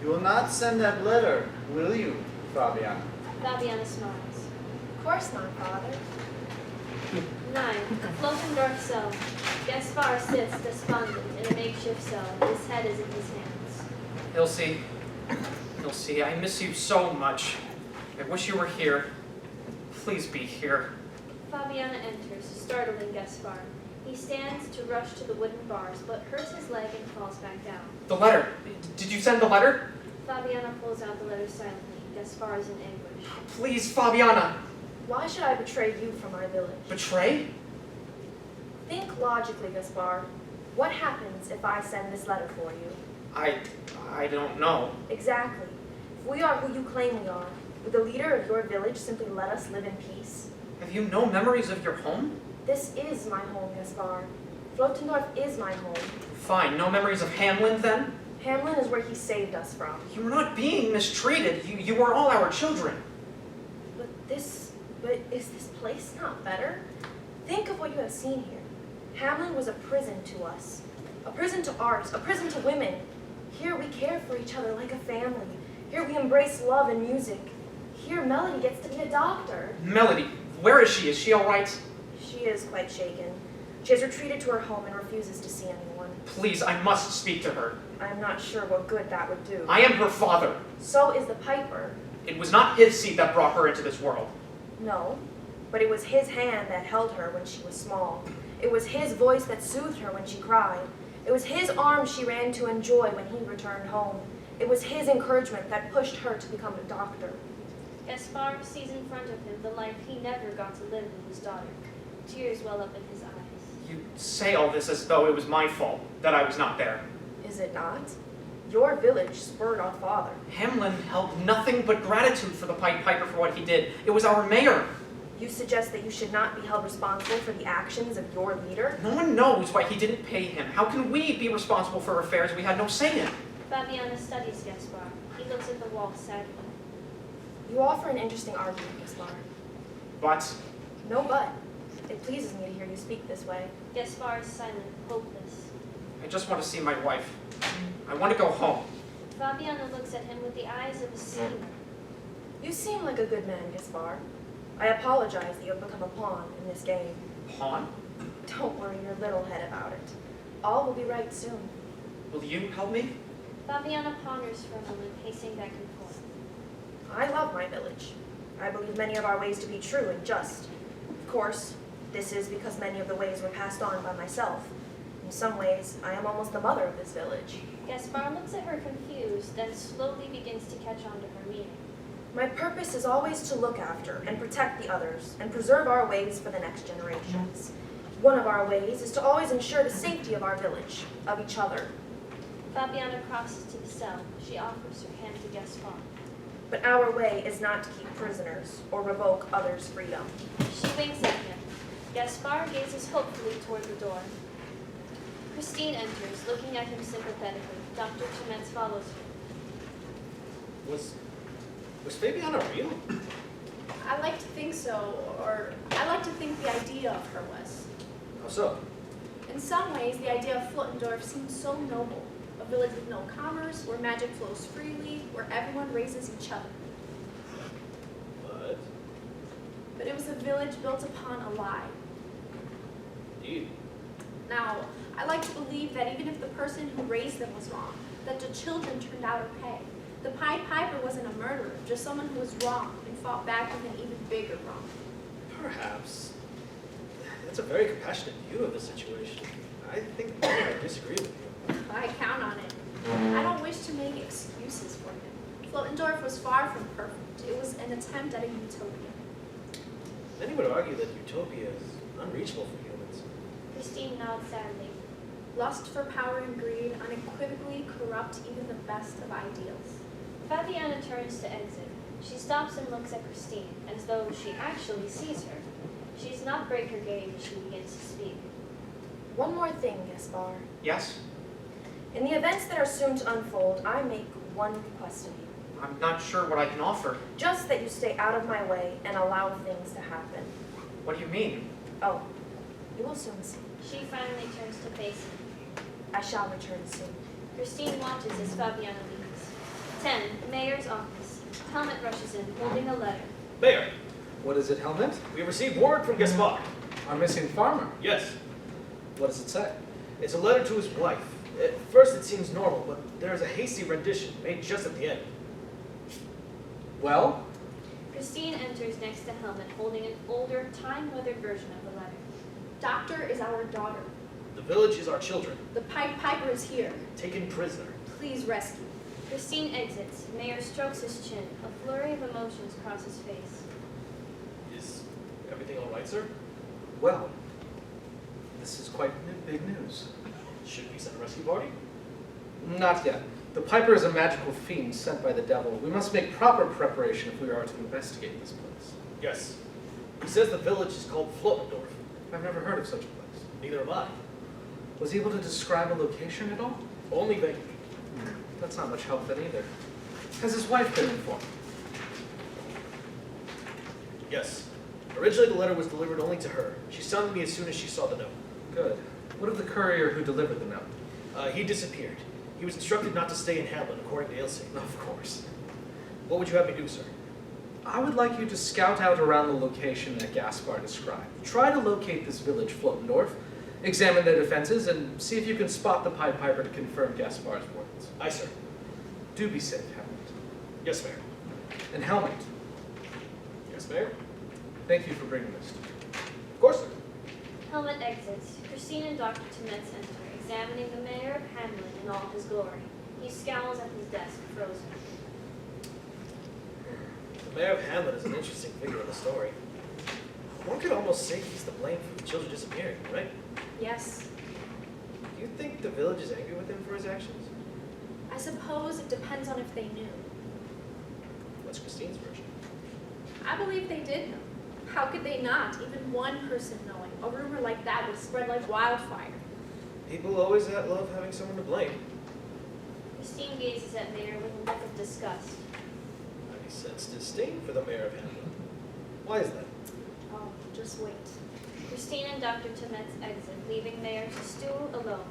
You will not send that letter, will you, Fabiana? Fabiana smiles. Of course not, Father. 9. Flotendorf cell. Gaspar sits despondent in a makeshift cell. His head is in his hands. Ilse, I miss you so much. I wish you were here. Please be here. Fabiana enters, startling Gaspar. He stands to rush to the wooden bars, but hurts his leg and falls back down. The letter. Did you send the letter? Fabiana pulls out the letter silently. Gaspar is in anguish. Please, Fabiana. Why should I betray you from our village? Betray? Think logically, Gaspar. What happens if I send this letter for you? I don't know. Exactly. If we are who you claim we are, would the leader of your village simply let us live in peace? Have you no memories of your home? This is my home, Gaspar. Flotendorf is my home. Fine, no memories of Hamelin then? Hamelin is where he saved us from. You were not being mistreated. You were all our children. But is this place not better? Think of what you have seen here. Hamelin was a prison to us. A prison to art, a prison to women. Here we care for each other like a family. Here we embrace love and music. Here Melody gets to be a doctor. Melody, where is she? Is she all right? She is quite shaken. She has retreated to her home and refuses to see anyone. Please, I must speak to her. I'm not sure what good that would do. I am her father. So is the piper. It was not his seed that brought her into this world. No, but it was his hand that held her when she was small. It was his voice that soothed her when she cried. It was his arms she ran to enjoy when he returned home. It was his encouragement that pushed her to become a doctor. Gaspar sees in front of him the life he never got to live with his daughter. Tears well up in his eyes. You say all this as though it was my fault that I was not there. Is it not? Your village spurred our father. Hamelin held nothing but gratitude for the Pied Piper for what he did. It was our mayor. You suggest that you should not be held responsible for the actions of your leader? No one knows why he didn't pay him. How can we be responsible for affairs we had no say in? Fabiana studies Gaspar. He looks at the wall sadly. You offer an interesting argument, Gaspar. But No but. It pleases me to hear you speak this way. Gaspar is silent, hopeless. I just want to see my wife. I want to go home. Fabiana looks at him with the eyes of a seaman. You seem like a good man, Gaspar. I apologize that you have become a pawn in this game. Pawn? Don't worry your little head about it. All will be right soon. Will you help me? Fabiana ponders for a moment, pacing back and forth. I love my village. I believe many of our ways to be true and just. Of course, this is because many of the ways were passed on by myself. In some ways, I am almost the mother of this village. Gaspar looks at her confused, then slowly begins to catch on to her meaning. My purpose is always to look after and protect the others and preserve our ways for the next generations. One of our ways is to always ensure the safety of our village, of each other. Fabiana crosses to the cell. She offers her hand to Gaspar. But our way is not to keep prisoners or revoke others' freedom. She winks at him. Gaspar gazes hopefully toward the door. Christine enters, looking at him sympathetically. Dr. Thometz follows her. Was Fabiana real? I like to think so, or I like to think the idea of her was. How so? In some ways, the idea of Flotendorf seems so noble. A village with no commerce, where magic flows freely, where everyone raises each other. But it was a village built upon a lie. Indeed. Now, I like to believe that even if the person who raised them was wrong, that the children turned out okay. The Pied Piper wasn't a murderer, just someone who was wrong and fought back with an even bigger wrong. Perhaps. That's a very compassionate view of the situation. I think I disagree with you. I count on it. I don't wish to make excuses for him. Flotendorf was far from perfect. It was an attempt at a utopia. Many would argue that utopia is unreachable for humans. Christine nods sadly. Lust for power and greed unequivocally corrupt even the best of ideals. Fabiana turns to exit. She stops and looks at Christine, as though she actually sees her. She does not break her gaze as she begins to speak. One more thing, Gaspar. Yes? In the events that are soon to unfold, I make one request of you. I'm not sure what I can offer. Just that you stay out of my way and allow things to happen. What do you mean? Oh, you will soon see. She finally turns to face him. I shall return soon. Christine watches as Fabiana leaves. 10. Mayor's office. Helmut rushes in, holding a letter. Mayor, What is it, Helmut? we received word from Gaspar. Our missing farmer. Yes, What does it say? it's a letter to his wife. At first it seems normal, but there is a hasty rendition made just at the end. Well, Christine enters next to Helmut, holding an older, time-weathered version of the letter. Doctor is our daughter. The village is our children, The Pied Piper is here. taken prisoner. Please rescue. Christine exits. Mayor strokes his chin. A flurry of emotions cross his face. Is everything all right, sir? well, this is quite big news. Should we send a rescue party? Not yet. The Piper is a magical fiend sent by the devil. We must make proper preparation if we are to investigate this place. Yes. He says the village is called Flotendorf. I've never heard of such a place. Neither have I. Was he able to describe a location at all? Only vaguely. That's not much help then either. Has his wife been informed? Yes. Originally the letter was delivered only to her. She summoned me as soon as she saw the note. Good. What of the courier who delivered the note? He disappeared. He was instructed not to stay in Hamelin, according to Ilse. Of course. What would you have me do, sir? I would like you to scout out around the location that Gaspar described. Try to locate this village, Flotendorf, examine their defenses, and see if you can spot the Pied Piper to confirm Gaspar's words. Aye, sir. Do be safe, Helmut. Yes, Mayor. And Helmut, Yes, Mayor? thank you for bringing this to me. Of course, sir. Helmut exits. Christine and Dr. Thometz enter, examining the mayor of Hamelin in all his glory. He scowls at his desk, frozen. The mayor of Hamelin is an interesting figure in the story. One could almost say he's to blame for the children disappearing, right? Yes. Do you think the village is angry with him for his actions? I suppose it depends on if they knew. What's Christine's version? I believe they did know. How could they not? Even one person knowing. A rumor like that would spread like wildfire. People always love having someone to blame. Christine gazes at Mayor with a look of disgust. I sense disdain for the mayor of Hamelin. Why is that? Oh, just wait. Christine and Dr. Thometz exit, leaving Mayor to stew alone.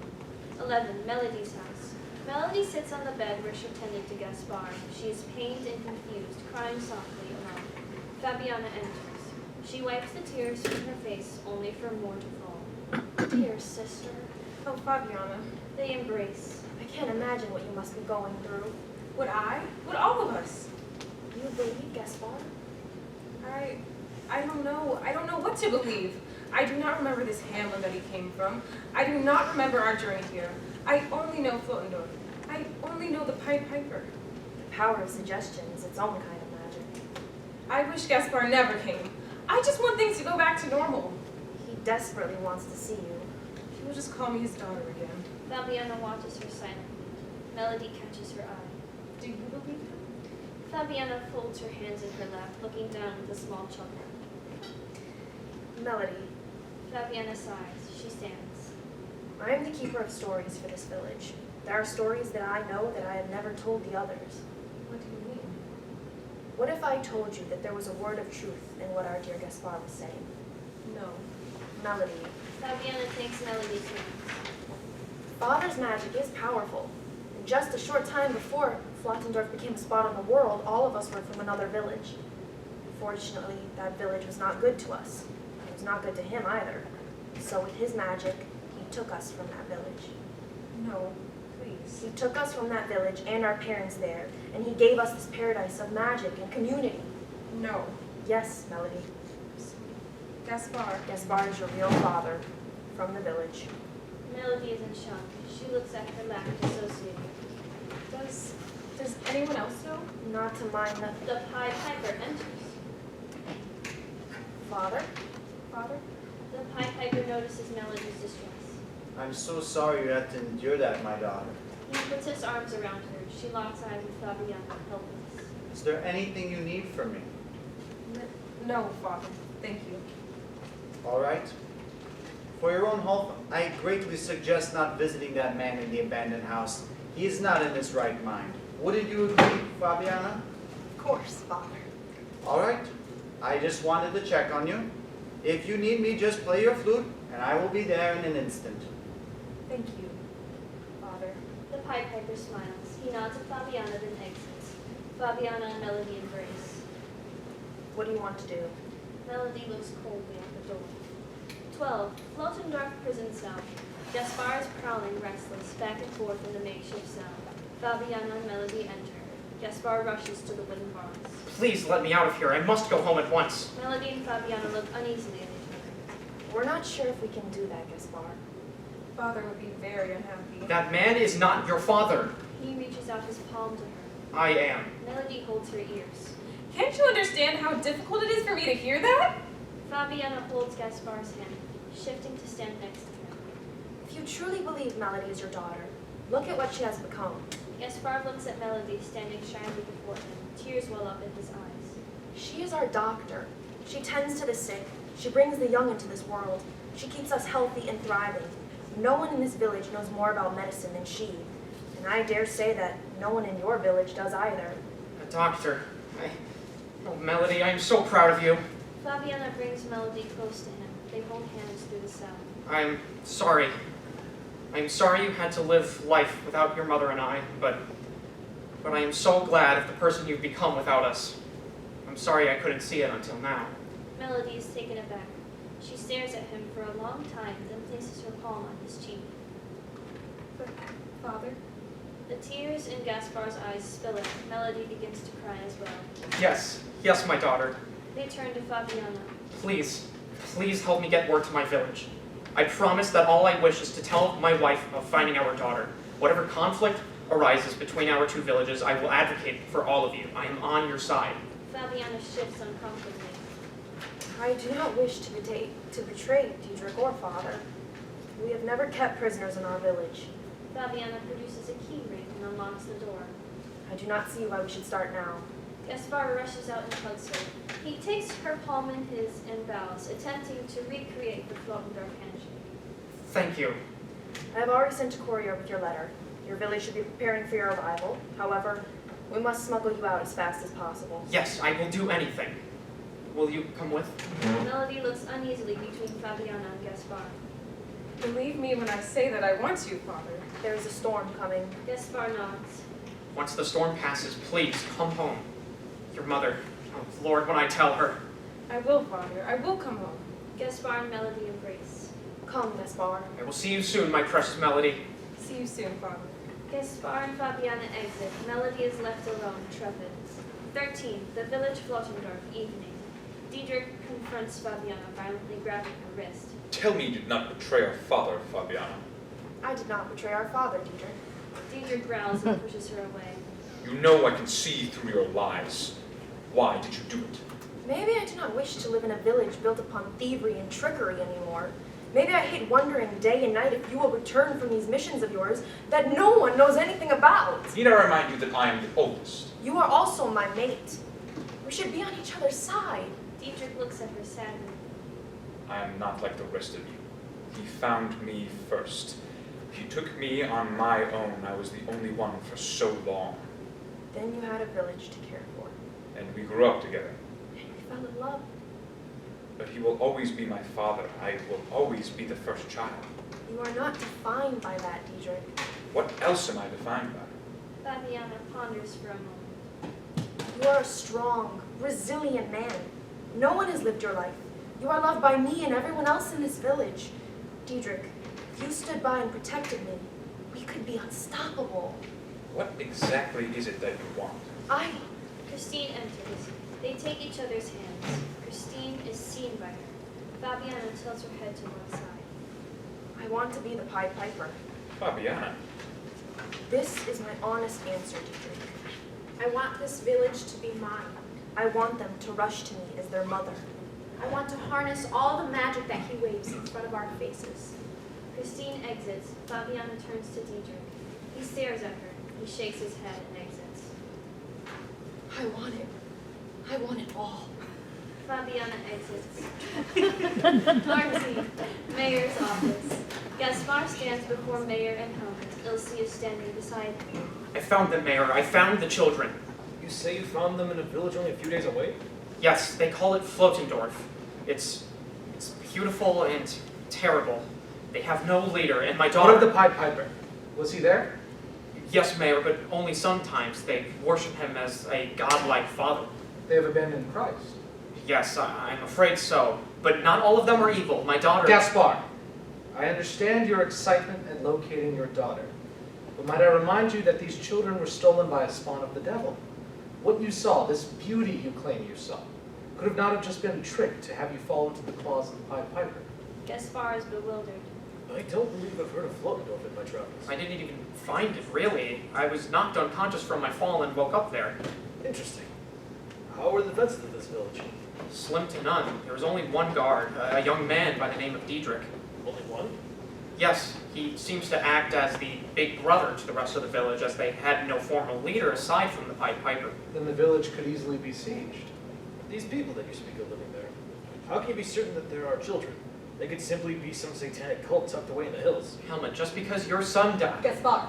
11. Melody's house. Melody sits on the bed where she tended to Gaspar. She is pained and confused, crying softly alone. Fabiana enters. She wipes the tears from her face, only for more to fall. Dear sister. Oh, Fabiana. They embrace. I can't imagine what you must be going through. Would I? Would all of us? You believe Gaspar? I don't know. I don't know what to believe. I do not remember this Hamelin that he came from. I do not remember our journey here. I only know Flotendorf. I only know the Pied Piper. The power of suggestion is its own kind of magic. I wish Gaspar never came. I just want things to go back to normal. He desperately wants to see you. He will just call me his daughter again. Fabiana watches her silently. Melody catches her eye. Do you believe him? Fabiana folds her hands in her lap, looking down with a small chuckle. Melody, Fabiana sighs. She stands. I am the keeper of stories for this village. There are stories that I know that I have never told the others. What do you mean? What if I told you that there was a word of truth in what our dear Gaspar was saying? No. Melody, Fabiana takes Melody's hand. Father's magic is powerful. And just a short time before Flotendorf became a spot on the world, all of us were from another village. Fortunately, that village was not good to us. It was not good to him either. So with his magic, he took us from that village. No. Please. place? He took us from that village and our parents there, and he gave us this paradise of magic and community. No. Yes, Melody. Gaspar. Gaspar is your real father, from the village. Melody is in shock. She looks at her lack of associating. Does anyone else know? Not to mind The Pied Piper enters. Father? Father? The Pied Piper notices Melody's distress. I'm so sorry you had to endure that, my daughter. He puts his arms around her. She locks eyes with Fabiana, helpless. Is there anything you need from me? No, Father. Thank you. All right. For your own health, I greatly suggest not visiting that man in the abandoned house. He is not in his right mind. Wouldn't you agree, Fabiana? Of course, Father. All right. I just wanted to check on you. If you need me, just play your flute, and I will be there in an instant. Thank you, Father. The Pied Piper smiles. He nods at Fabiana, then exits. Fabiana and Melody embrace. What do you want to do? Melody looks coldly at the door. 12. Flotendorf prison cell. Gaspar is prowling, restless, back and forth in the makeshift cell. Fabiana and Melody enter. Gaspar rushes to the wooden bars. Please let me out of here. I must go home at once. Melody and Fabiana look uneasily at each other. We're not sure if we can do that, Gaspar. Father would be very unhappy. That man is not your father. He reaches out his palm to her. I am. Melody holds her ears. Can't you understand how difficult it is for me to hear that? Fabiana holds Gaspar's hand, shifting to stand next to her. If you truly believe Melody is your daughter, look at what she has become. Gaspar looks at Melody standing shyly before him. Tears well up in his eyes. She is our doctor. She tends to the sick. She brings the young into this world. She keeps us healthy and thriving. No one in this village knows more about medicine than she. And I dare say that no one in your village does either. A doctor. Oh, Melody, I am so proud of you. Fabiana brings Melody close to him. They hold hands through the cell. I'm sorry. I'm sorry you had to live life without your mother and I, but I am so glad of the person you've become without us. I'm sorry I couldn't see it until now. Melody is taken aback. She stares at him for a long time, then places her palm on his cheek. Father? The tears in Gaspar's eyes spill out. Melody begins to cry as well. Yes, my daughter. They turn to Fabiana. Please help me get word to my village. I promise that all I wish is to tell my wife of finding our daughter. Whatever conflict arises between our two villages, I will advocate for all of you. I am on your side. Fabiana shifts uncomfortably. I do not wish to betray Diedrich or Father. We have never kept prisoners in our village. Fabiana produces a key ring and unlocks the door. I do not see why we should start now. Gaspar rushes out and hugs her. He takes her palm in his and bows, attempting to recreate the Flotendorf handshake. Thank you. I have already sent a courier with your letter. Your village should be preparing for your arrival. However, we must smuggle you out as fast as possible. Yes, I will do anything. Will you come with? Melody looks uneasily between Fabiana and Gaspar. Believe me when I say that I want you, Father. There is a storm coming. Gaspar nods. Once the storm passes, please come home. Your mother. Oh, Lord, when I tell her. I will, Father. I will come home. Gaspar and Melody embrace. Come, Gaspar. I will see you soon, my precious Melody. See you soon, Father. Gaspar and Fabiana exit. Melody is left alone, trepid. 13. The village Flotendorf, evening. Diedrich confronts Fabiana, violently grabbing her wrist. Tell me you did not betray our father, Fabiana. I did not betray our father, Diedrich. Diedrich growls and pushes her away. You know I can see through your lies. Why did you do it? Maybe I do not wish to live in a village built upon thievery and trickery anymore. Maybe I hate wondering day and night if you will return from these missions of yours that no one knows anything about. Need I remind you that I am the oldest? You are also my mate. We should be on each other's side. Diedrich looks at her sadly. I am not like the rest of you. He found me first. He took me on my own. I was the only one for so long. Then you had a village to care for. And we grew up together. And we fell in love. But he will always be my father. I will always be the first child. You are not defined by that, Diedrich. What else am I defined by? Fabiana ponders for a moment. You are a strong, resilient man. No one has lived your life. You are loved by me and everyone else in this village. Diedrich, if you stood by and protected me, we could be unstoppable. What exactly is it that you want? Christine enters. They take each other's hands. Christine is seen by her. Fabiana tilts her head to one side. I want to be the Pied Piper. Fabiana. This is my honest answer, Diedrich. I want this village to be mine. I want them to rush to me as their mother. I want to harness all the magic that he waves in front of our faces. Christine exits. Fabiana turns to Diedrich. He stares at her. He shakes his head and exits. I want it. I want it all. Fabiana exits. Martin, Mayor's office. Gaspar stands before Mayor and Helmut. Ilse is standing beside him. I found them, Mayor. I found the children. You say you found them in a village only a few days away? Yes, they call it Flotendorf. It's beautiful and terrible. They have no leader, and my What daughter... of the Pied Piper? Was he there? Yes, Mayor, but only sometimes. They worship him as a godlike father. They have abandoned Christ. Yes, I'm afraid so. But not all of them are evil. My daughter... Gaspar, I understand your excitement at locating your daughter. But might I remind you that these children were stolen by a spawn of the devil? What you saw, this beauty you claim you saw, could have not have just been a trick to have you fall into the claws of the Pied Piper. Gaspar is bewildered. I don't believe I've heard of Flotendorf in my travels. I didn't even find it, really. I was knocked unconscious from my fall and woke up there. Interesting. How are the defenses of this village? Slim to none. There was only one guard, a young man by the name of Diedrich. Only one? Yes, he seems to act as the big brother to the rest of the village, as they had no formal leader aside from the Pied Piper. Then the village could easily be sieged. These people that you speak of living there, how can you be certain that there are children? They could simply be some satanic cult tucked away in the hills. Helmut, just because your son died... Gaspar.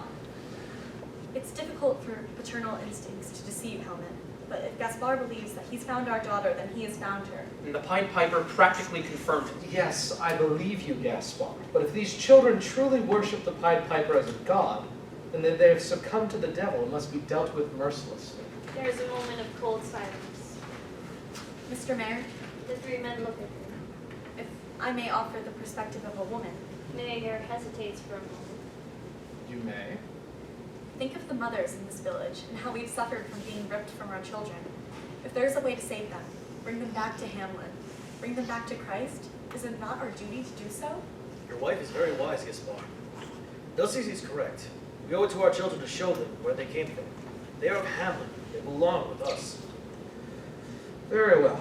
It's difficult for paternal instincts to deceive Helmut, but if Gaspar believes that he's found our daughter, then he has found her. And the Pied Piper practically confirmed it. Yes, I believe you, Gaspar. But if these children truly worship the Pied Piper as a god, then they have succumbed to the devil and must be dealt with mercilessly. There is a moment of cold silence. Mr. Mayor, The three men look at him. if I may offer the perspective of a woman, Mayor hesitates for a moment. You may. think of the mothers in this village and how we've suffered from being ripped from our children. If there's a way to save them, bring them back to Hamelin, bring them back to Christ, is it not our duty to do so? Your wife is very wise, Gaspar. Dulcie is correct. We owe it to our children to show them where they came from. They are of Hamelin. They belong with us. Very well.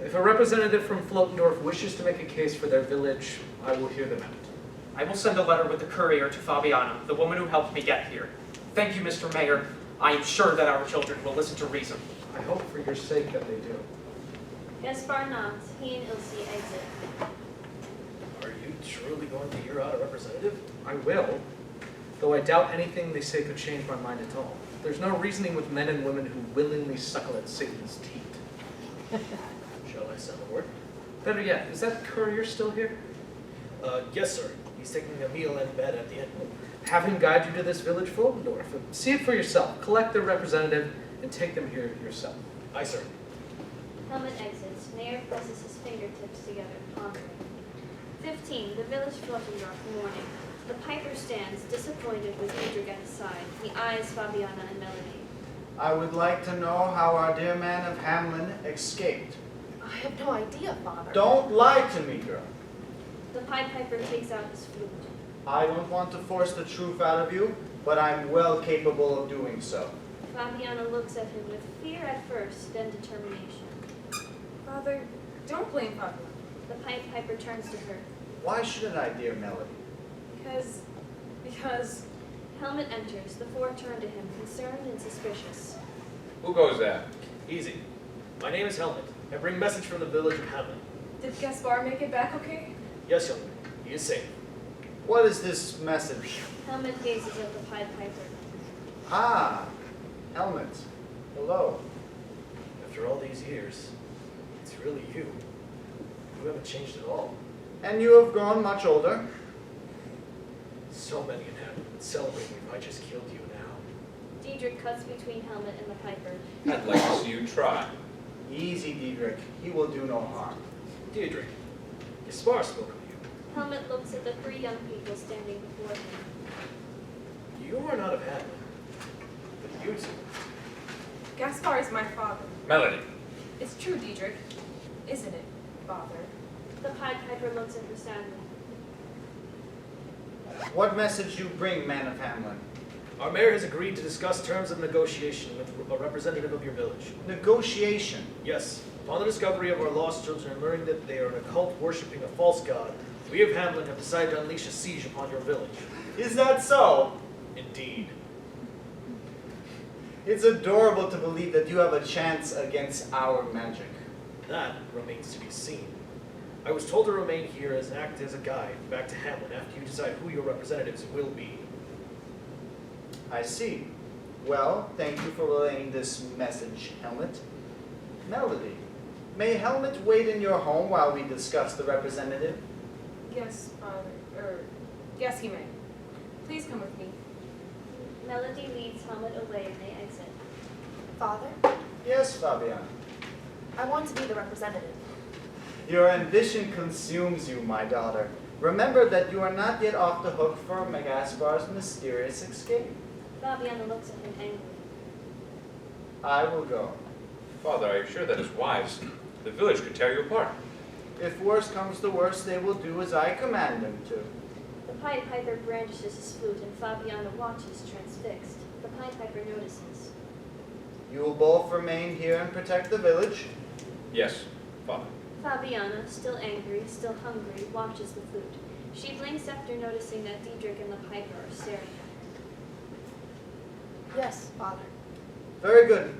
If a representative from Flotendorf wishes to make a case for their village, I will hear them out. I will send a letter with the courier to Fabiana, the woman who helped me get here. Thank you, Mr. Mayor. I am sure that our children will listen to reason. I hope for your sake that they do. Gaspar nods. He and Ilse exit. Are you truly going to hear out a representative? I will, though I doubt anything they say could change my mind at all. There's no reasoning with men and women who willingly suckle at Satan's teat. Shall I send the word? Better yet, is that courier still here? Yes, sir. He's taking a meal and bed at the inn. Have him guide you to this village, Flotendorf. See it for yourself. Collect their representative and take them here yourself. Aye, sir. Helmut exits. Mayor presses his fingertips together, pondering. 15. The village Flotendorf morning. The piper stands, disappointed with Diedrich at his side. He eyes Fabiana and Melanie. I would like to know how our dear man of Hamelin escaped. I have no idea, Father. Don't lie to me, girl. The Pied Piper takes out his flute. I don't want to force the truth out of you, but I'm well capable of doing so. Fabiana looks at him with fear at first, then determination. Father, don't blame Fabiana. The Pied Piper turns to her. Why shouldn't I, dear Melody? Because Helmut enters. The four turn to him, concerned and suspicious. Who goes that? Easy. My name is Helmut. I bring message from the village of Hamelin. did Gaspar make it back okay? Yes, young man. He is safe. What is this message? Helmut gazes at the Pied Piper. Ah, Helmut. Hello. After all these years, it's really you. You haven't changed at all. And you have grown much older. So many inhabitants would celebrate me if I just killed you now. Diedrich cuts between Helmut and the Piper. I'd like to see you try. Easy, Diedrich. He will do no harm. Diedrich, Gaspar spoke of you. Helmut looks at the three young people standing before him. You are not of Hamelin, but you two. Gaspar is my father. Melody. It's true, Diedrich. Isn't it, father? The Pied Piper looks at her sadly. What message you bring, man of Hamelin? Our mayor has agreed to discuss terms of negotiation with a representative of your village. Negotiation. Yes, upon the discovery of our lost children and learning that they are in a cult worshipping a false god, we of Hamelin have decided to unleash a siege upon your village. Is that so? Indeed. It's adorable to believe that you have a chance against our magic. That remains to be seen. I was told to remain here and act as a guide back to Hamelin after you decide who your representatives will be. I see. Well, thank you for relaying this message, Helmut. Melody, may Helmut wait in your home while we discuss the representative? Yes, father. Yes, he may. Please come with me. Melody leads Helmut away and they exit. Father, Yes, Fabiana. I want to be the representative. Your ambition consumes you, my daughter. Remember that you are not yet off the hook for Gaspar's mysterious escape. Fabiana looks at him angrily. I will go. Father, are you sure that is wise? The village could tear you apart. If worse comes to worse, they will do as I command them to. The Pied Piper brandishes his flute and Fabiana watches transfixed. The Pied Piper notices. You will both remain here and protect the village. Yes, Father. Fabiana, still angry, still hungry, watches the flute. She blinks after noticing that Diedrich and the Piper are staring at her. Yes, Father. Very good.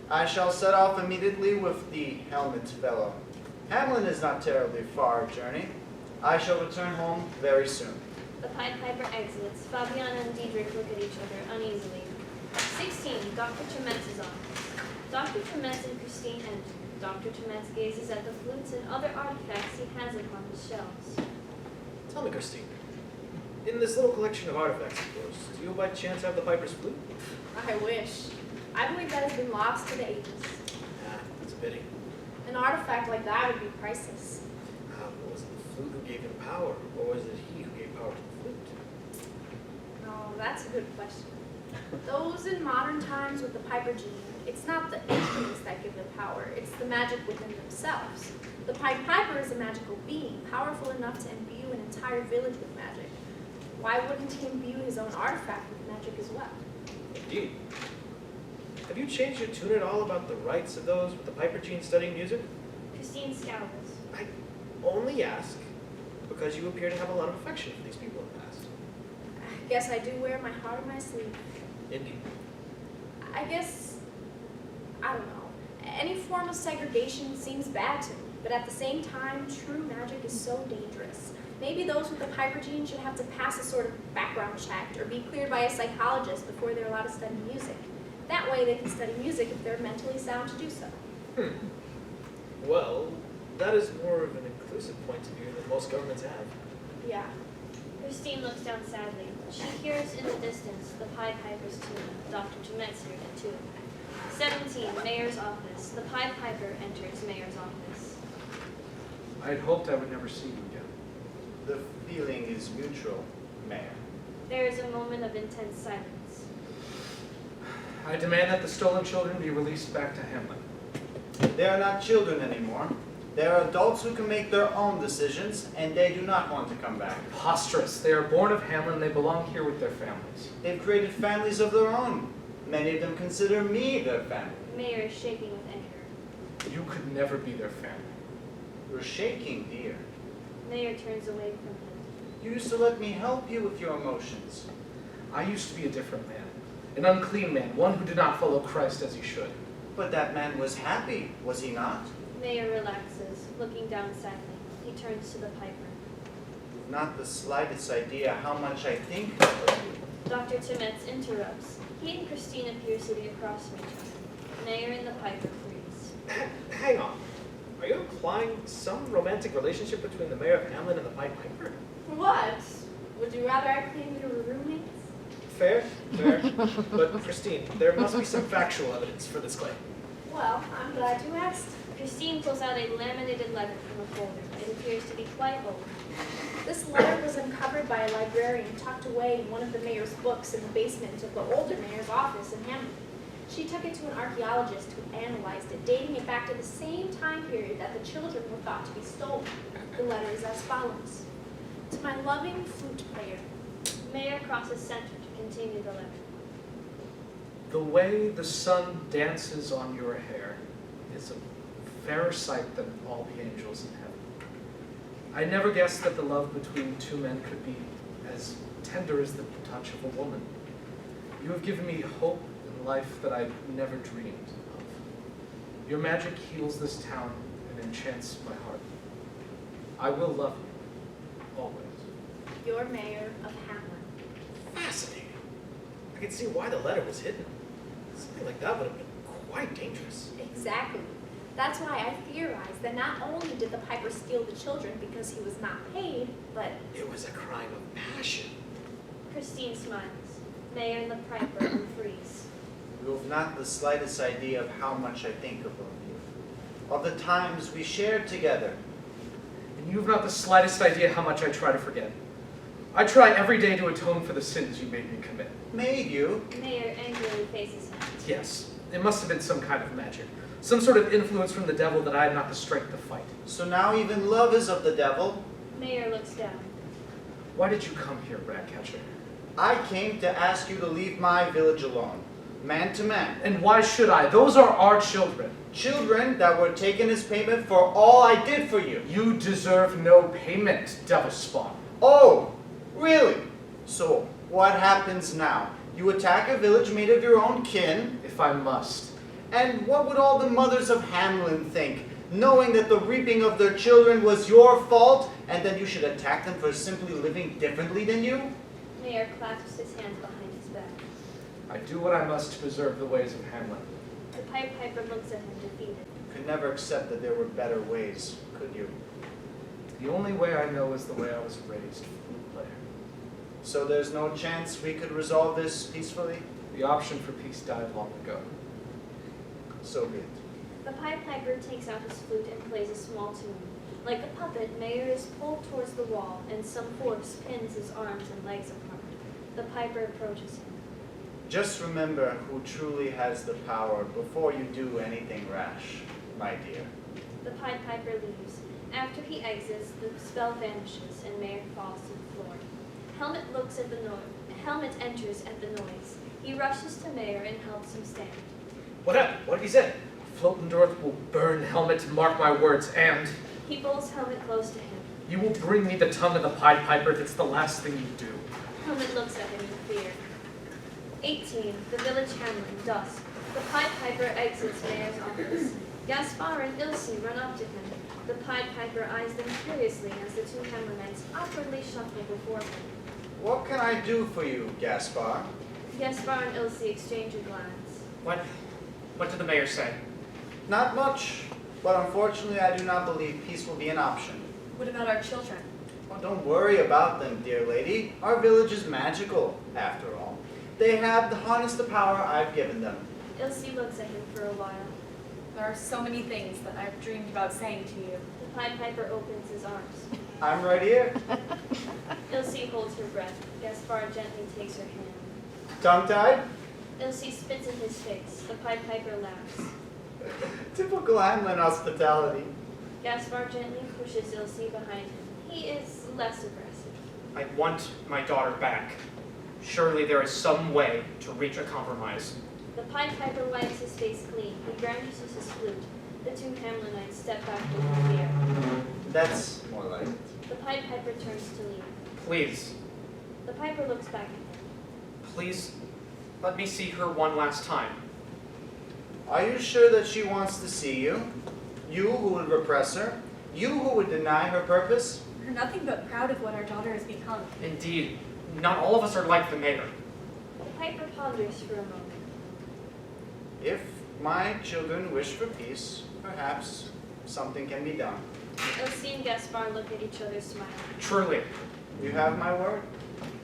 I shall set off immediately with the Helmut fellow. Hamelin is not terribly far a journey. I shall return home very soon. The Pied Piper exits. Fabiana and Diedrich look at each other uneasily. 16. Dr. Thometz's office. Dr. Thometz and Christine enter. Dr. Thometz gazes at the flutes and other artifacts he has upon his shelves. Tell me, Christine, in this little collection of artifacts of yours, do you by chance have the Piper's flute? I wish. I believe that has been lost to the ages. Ah, that's a pity. An artifact like that would be priceless. Was it the flute who gave him power, or was it he who gave power to the flute? Oh, that's a good question. Those in modern times with the Piper gene, it's not the instruments that give them power, it's the magic within themselves. The Pied Piper is a magical being, powerful enough to imbue an entire village with magic. Why wouldn't he imbue his own artifact with magic as well? Indeed. Have you changed your tune at all about the rights of those with the Piper gene studying music? Christine scowls. I only ask because you appear to have a lot of affection for these people in the past. I guess I do wear my heart on my sleeve. Indeed. I don't know. Any form of segregation seems bad to me, but at the same time, true magic is so dangerous. Maybe those with the Piper gene should have to pass a sort of background check or be cleared by a psychologist before they're allowed to study music. That way they can study music if they're mentally sound to do so. Well, that is more of an inclusive point of view than most governments have. Yeah. Christine looks down sadly. She hears in the distance the Pied Piper's tune. Dr. Thometz hears it too. 17. Mayor's office. The Pied Piper enters Mayor's office. I had hoped I would never see you again. The feeling is mutual, Mayor. There is a moment of intense silence. I demand that the stolen children be released back to Hamelin. They are not children anymore. They are adults who can make their own decisions, and they do not want to come back. Preposterous. They are born of Hamelin. They belong here with their families. They've created families of their own. Many of them consider me their family. Mayor is shaking with anger. You could never be their family. You're shaking, dear. Mayor turns away from him. You used to let me help you with your emotions. I used to be a different man. An unclean man, one who did not follow Christ as he should. But that man was happy, was he not? Mayor relaxes, looking down sadly. He turns to the Piper. You've not the slightest idea how much I think of you. Dr. Thometz interrupts. He and Christine appear sitting across from each other. Mayor and the Piper freeze. Hang on. Are you implying some romantic relationship between the mayor of Hamelin and the Pied Piper? What? Would you rather I claim you were roommates? Fair, fair. But Christine, there must be some factual evidence for this claim. Well, I'm glad you asked. Christine pulls out a laminated letter from a folder. It appears to be quite old. This letter was uncovered by a librarian tucked away in one of the mayor's books in the basement of the older mayor's office in Hamelin. She took it to an archaeologist who analyzed it, dating it back to the same time period that the children were thought to be stolen. The letter is as follows. To my loving flute player. Mayor crosses center to continue the letter. The way the sun dances on your hair is a fairer sight than all the angels in heaven. I never guessed that the love between two men could be as tender as the touch of a woman. You have given me hope in life that I never dreamed of. Your magic heals this town and enchants my heart. I will love you, always. Your mayor of Hamelin. Fascinating. I can see why the letter was hidden. Something like that would have been quite dangerous. Exactly. That's why I theorized that not only did the piper steal the children because he was not paid, but It was a crime of passion. Christine smiles. Mayor and the piper unfreeze. You have not the slightest idea of how much I think of you, of the times we shared together. And you have not the slightest idea how much I try to forget. I try every day to atone for the sins you made me commit. Made you? Mayor angrily faces him. Yes, it must have been some kind of magic. Some sort of influence from the devil that I had not the strength to fight. So now even love is of the devil? Mayor looks down. Why did you come here, Ratcatcher? I came to ask you to leave my village alone, man to man. And why should I? Those are our children. Children that were taken as payment for all I did for you. You deserve no payment, devil spawn. Oh, really? So what happens now? You attack a village made of your own kin? If I must. And what would all the mothers of Hamelin think, knowing that the reaping of their children was your fault, and that you should attack them for simply living differently than you? Mayor clasps his hands behind his back. I do what I must to preserve the ways of Hamelin. The Pied Piper looks at him defeated. You could never accept that there were better ways, could you? The only way I know is the way I was raised, flute player. So there's no chance we could resolve this peacefully? The option for peace died long ago. So be it. The Pied Piper takes out his flute and plays a small tune. Like a puppet, Mayor is pulled towards the wall, and some force pins his arms and legs apart. The Piper approaches him. Just remember who truly has the power before you do anything rash, my dear. The Pied Piper leaves. After he exits, the spell vanishes, and Mayor falls to the floor. Helmut looks at the noise. Helmut enters at the noise. He rushes to Mayor and helps him stand. What happened? What did he say? Flotendorf will burn Helmut, mark my words, and He pulls Helmut close to him. you will bring me the tongue of the Pied Piper if it's the last thing you do. Helmut looks at him in fear. 18. The village Hamelin, dusk. The Pied Piper exits Mayor's office. Gaspar and Ilse run up to him. The Pied Piper eyes them curiously as the two Hamelinites awkwardly shuffle before him. What can I do for you, Gaspar? Gaspar and Ilse exchange a glance. What did the mayor say? Not much, but unfortunately I do not believe peace will be an option. What about our children? Oh, don't worry about them, dear lady. Our village is magical, after all. They have harnessed the power I've given them. Ilse looks at him for a while. There are so many things that I've dreamed about saying to you. The Pied Piper opens his arms. I'm right here. Ilse holds her breath. Gaspar gently takes her hand. Tongue-tied? Ilse spits in his face. The Pied Piper laughs. Typical Hamelin hospitality. Gaspar gently pushes Ilse behind him. He is less aggressive. I want my daughter back. Surely there is some way to reach a compromise. The Pied Piper wipes his face clean. He brandishes his flute. The two Hamelinites step back in fear. That's more like it. The Pied Piper turns to leave. Please, The Piper looks back at him. please, let me see her one last time. Are you sure that she wants to see you? You who would repress her? You who would deny her purpose? We're nothing but proud of what our daughter has become. Indeed, not all of us are like the mayor. The Piper ponders for a moment. If my children wish for peace, perhaps something can be done. Ilse and Gaspar look at each other smiling. Truly, You have my word?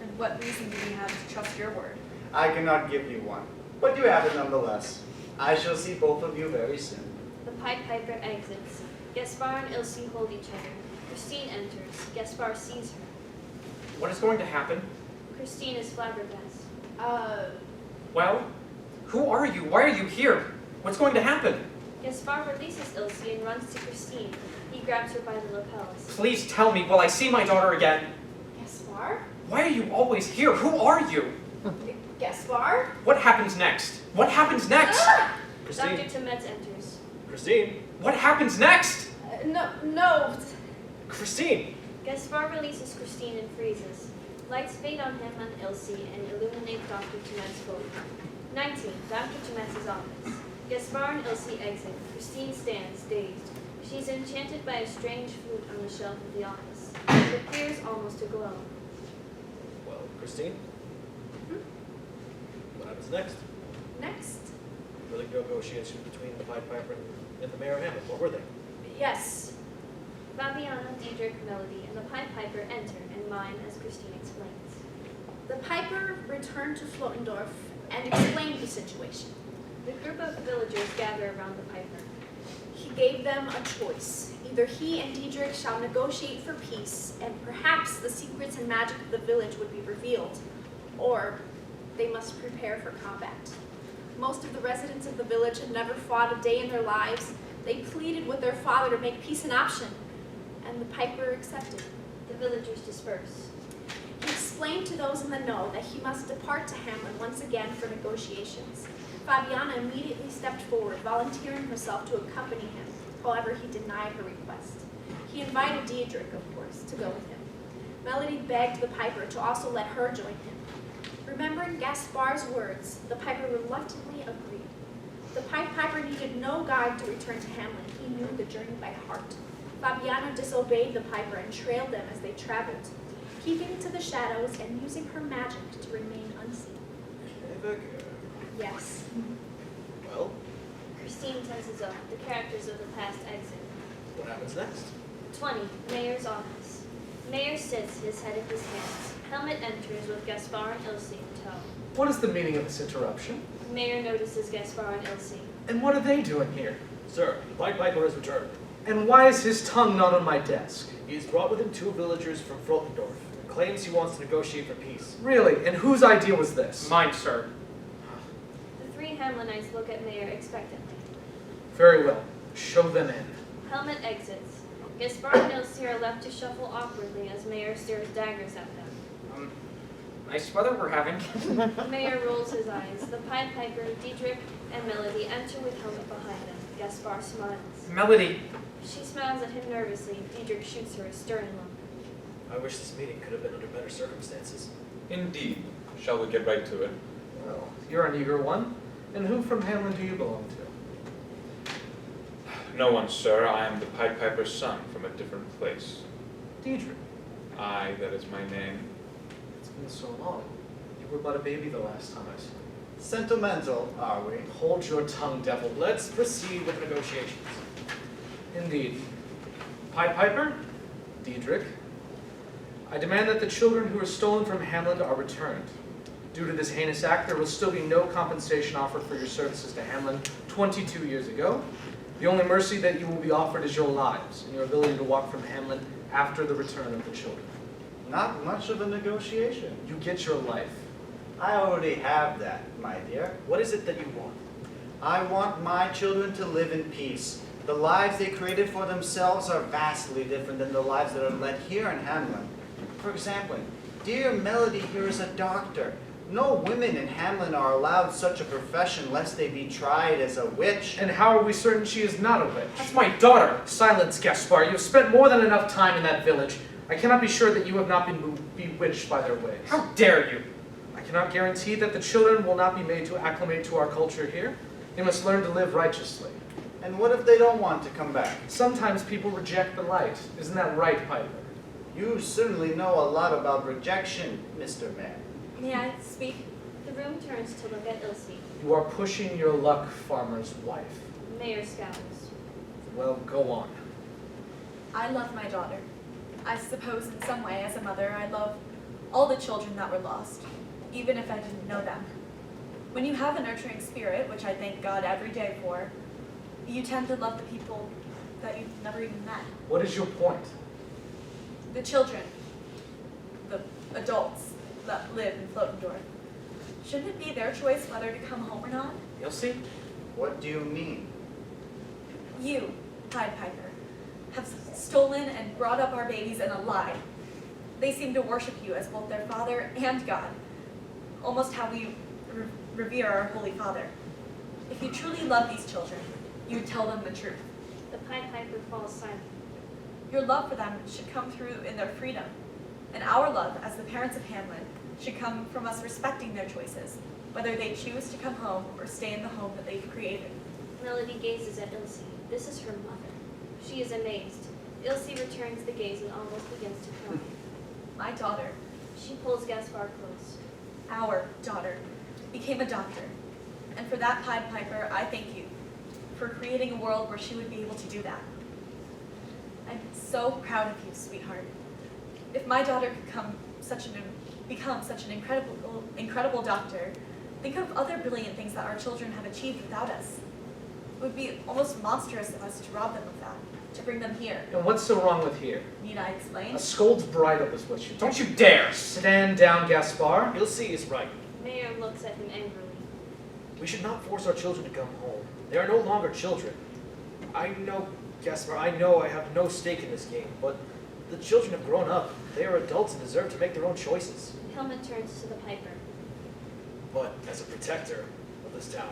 And what reason do we have to trust your word? I cannot give you one, but you have it nonetheless. I shall see both of you very soon. The Pied Piper exits. Gaspar and Ilse hold each other. Christine enters. Gaspar sees her. What is going to happen? Christine is flabbergasted. Well, who are you? Why are you here? What's going to happen? Gaspar releases Ilse and runs to Christine. He grabs her by the lapels. Please tell me, will I see my daughter again? Gaspar? Why are you always here? Who are you? Gaspar? What happens next? What happens next? Christine. Dr. Thometz enters. Christine. What happens next? No. Christine. Gaspar releases Christine and freezes. Lights fade on him and Ilse and illuminate Dr. Thometz's photo. 19. Dr. Thometz's office. Gaspar and Ilse exit. Christine stands, dazed. She's enchanted by a strange flute on the shelf of the office. It appears almost to glow. Well, Christine. What happens next? Next? Were the negotiations between the Pied Piper and the Mayor of Hamelin? What were they? Yes. Fabiana, Diedrich, Melody, and the Pied Piper enter and mime as Christine explains. The Piper returned to Flotendorf and explained the situation. The group of villagers gather around the Piper. He gave them a choice. Either he and Diedrich shall negotiate for peace, and perhaps the secrets and magic of the village would be revealed, or they must prepare for combat. Most of the residents of the village had never fought a day in their lives. They pleaded with their father to make peace an option, and the Piper accepted. The villagers disperse. He explained to those in the know that he must depart to Hamelin once again for negotiations. Fabiana immediately stepped forward, volunteering herself to accompany him. However, he denied her request. He invited Diedrich, of course, to go with him. Melody begged the Piper to also let her join him. Remembering Gaspar's words, the Piper reluctantly agreed. The Pied Piper needed no guide to return to Hamelin. He knew the journey by heart. Fabiana disobeyed the Piper and trailed them as they traveled, keeping to the shadows and using her magic to remain unseen. Yes. Well, Christine tenses up. The characters of the past exit. what happens next? 20. Mayor's office. Mayor sits, his head in his hands. Helmut enters with Gaspar and Ilse in tow. What is the meaning of this interruption? Mayor notices Gaspar and Ilse. And what are they doing here? Sir, the Pied Piper has returned. And why is his tongue not on my desk? He has brought with him 2 villagers from Frotendorf and claims he wants to negotiate for peace. Really? And whose idea was this? Mine, sir. The 3 Hamelinites look at Mayor expectantly. Very well. Show them in. Helmut exits. Gaspar and Ilse are left to shuffle awkwardly as Mayor stares daggers at them. Nice weather we're having. Mayor rolls his eyes. The Pied Piper, Diedrich, and Melody enter with Helmut behind them. Gaspar smiles. Melody. She smiles at him nervously. Diedrich shoots her a stern look. I wish this meeting could have been under better circumstances. Indeed. Shall we get right to it? Well, you're an eager one. And who from Hamelin do you belong to? No one, sir. I am the Pied Piper's son from a different place. Diedrich. Aye, that is my name. It's been so long. You were but a baby the last time I saw you. Sentimental, are we? Hold your tongue, devil. Let's proceed with negotiations. Indeed. Pied Piper? Diedrich? I demand that the children who were stolen from Hamelin are returned. Due to this heinous act, there will still be no compensation offered for your services to Hamelin 22 years ago. The only mercy that you will be offered is your lives and your ability to walk from Hamelin after the return of the children. Not much of a negotiation. You get your life. I already have that, my dear. What is it that you want? I want my children to live in peace. The lives they created for themselves are vastly different than the lives that are led here in Hamelin. For example, dear Melody here is a doctor. No women in Hamelin are allowed such a profession lest they be tried as a witch. And how are we certain she is not a witch? That's my daughter. Silence, Gaspar. You have spent more than enough time in that village. I cannot be sure that you have not been bewitched by their ways. How dare you? I cannot guarantee that the children will not be made to acclimate to our culture here. They must learn to live righteously. And what if they don't want to come back? Sometimes people reject the light. Isn't that right, Piper? You certainly know a lot about rejection, Mr. Mayor. May I speak? The room turns to look at Ilse. You are pushing your luck, farmer's wife. Mayor scowls. Well, go on. I love my daughter. I suppose in some way, as a mother, I love all the children that were lost, even if I didn't know them. When you have a nurturing spirit, which I thank God every day for, you tend to love the people that you've never even met. What is your point? The children, the adults that live in Flotendorf. Shouldn't it be their choice whether to come home or not? Ilse? What do you mean? You, Pied Piper, have stolen and brought up our babies in a lie. They seem to worship you as both their father and God, almost how we revere our Holy Father. If you truly love these children, you would tell them the truth. The Pied Piper falls silent. Your love for them should come through in their freedom, and our love, as the parents of Hamelin, should come from us respecting their choices, whether they choose to come home or stay in the home that they've created. Melody gazes at Ilse. This is her mother. She is amazed. Ilse returns the gaze and almost begins to cry. My daughter, She pulls Gaspar close. our daughter, became a doctor, and for that, Pied Piper, I thank you for creating a world where she would be able to do that. I'm so proud of you, sweetheart. If my daughter could become such an incredible doctor, think of other brilliant things that our children have achieved without us. It would be almost monstrous of us to rob them of that, to bring them here. And what's so wrong with here? Need I explain? A scold's bridle is what you do. Don't you dare! Stand down, Gaspar. Ilse is right. Mayor looks at him angrily. We should not force our children to come home. They are no longer children. I know, Gaspar, I know I have no stake in this game, but the children have grown up. They are adults and deserve to make their own choices. Helmut turns to the Piper. But as a protector of this town,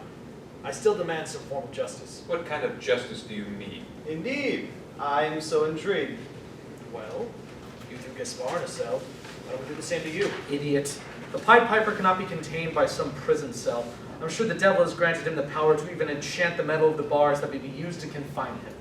I still demand some form of justice. What kind of justice do you mean? Indeed, I am so intrigued. Well, you threw Gaspar in a cell. Why don't we do the same to you? Idiot. The Pied Piper cannot be contained by some prison cell. I'm sure the devil has granted him the power to even enchant the metal of the bars that may be used to confine him.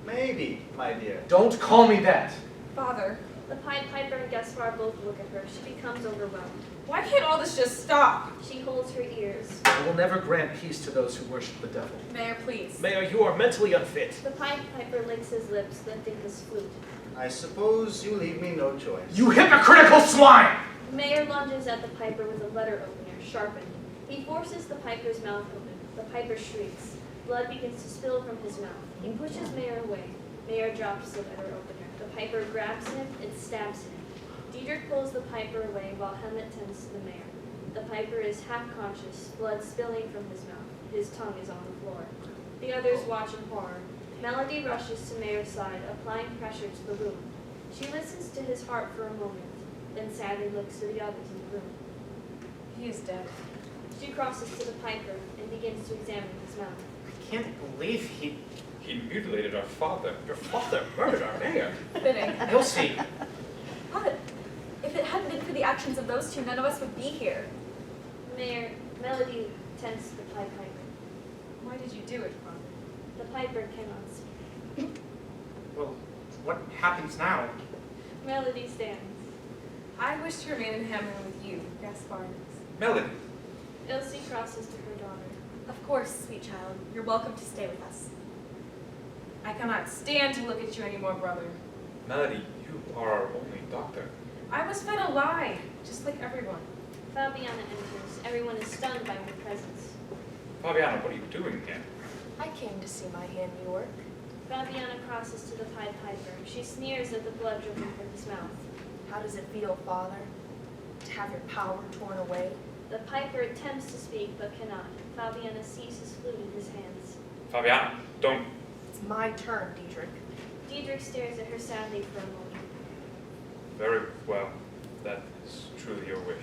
Maybe, my dear. Don't call me that. Father, The Pied Piper and Gaspar both look at her. She becomes overwhelmed. why can't all this just stop? She holds her ears. I will never grant peace to those who worship the devil. Mayor, please. Mayor, you are mentally unfit. The Pied Piper licks his lips, lifting his flute. I suppose you leave me no choice. You hypocritical swine! The Mayor lunges at the Piper with a letter opener, sharpened. He forces the Piper's mouth open. The Piper shrieks. Blood begins to spill from his mouth. He pushes Mayor away. Mayor drops the letter opener. The Piper grabs him and stabs him. Diedrich pulls the Piper away while Helmut tends to the Mayor. The Piper is half conscious, blood spilling from his mouth. His tongue is on the floor. The others watch in horror. Melody rushes to Mayor's side, applying pressure to the wound. She listens to his heart for a moment, then sadly looks to the others in the room. He is dead. She crosses to the Piper and begins to examine his mouth. I can't believe he... He mutilated our father. Your father murdered our mayor. Fitting. Ilse, But if it hadn't been for the actions of those two, none of us would be here. Melody tends to the Pied Piper. Why did you do it, Father? The Piper cannot speak. well, what happens now? Melody stands. I wish to remain in Hamelin with you, Gaspar. Melody, Ilse crosses to her daughter. Of course, sweet child. You're welcome to stay with us. I cannot stand to look at you anymore, brother. Melody, you are our only doctor. I was fed a lie, just like everyone. Fabiana enters. Everyone is stunned by her presence. Fabiana, what are you doing here? I came to see my handiwork. Fabiana crosses to the Pied Piper. She sneers at the blood dripping from his mouth. How does it feel, Father, to have your power torn away? The Piper attempts to speak but cannot. Fabiana sees his flute in his hands. Fabiana, don't. It's my turn, Diedrich. Diedrich stares at her sadly for a moment. Very well. That is truly your wish.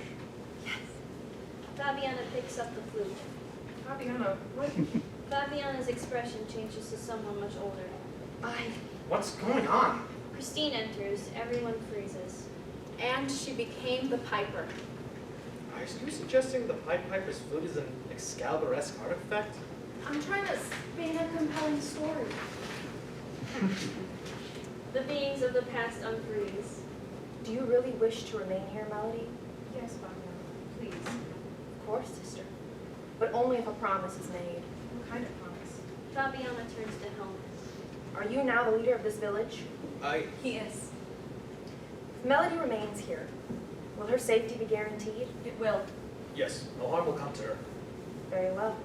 Fabiana picks up the flute. Fabiana, what? Fabiana's expression changes to someone much older. What's going on? Christine enters. Everyone freezes. And she became the Piper. Are you suggesting the Pied Piper's flute is an Excalibur-esque artifact? I'm trying to spin a compelling story. The beings of the past unfreeze. Do you really wish to remain here, Melody? Yes, Fabiana, please. Of course, sister. But only if a promise is made. What kind of promise? Fabiana turns to Helmut. Are you now the leader of this village? He is. If Melody remains here, will her safety be guaranteed? It will. Yes, no harm will come to her. Very well.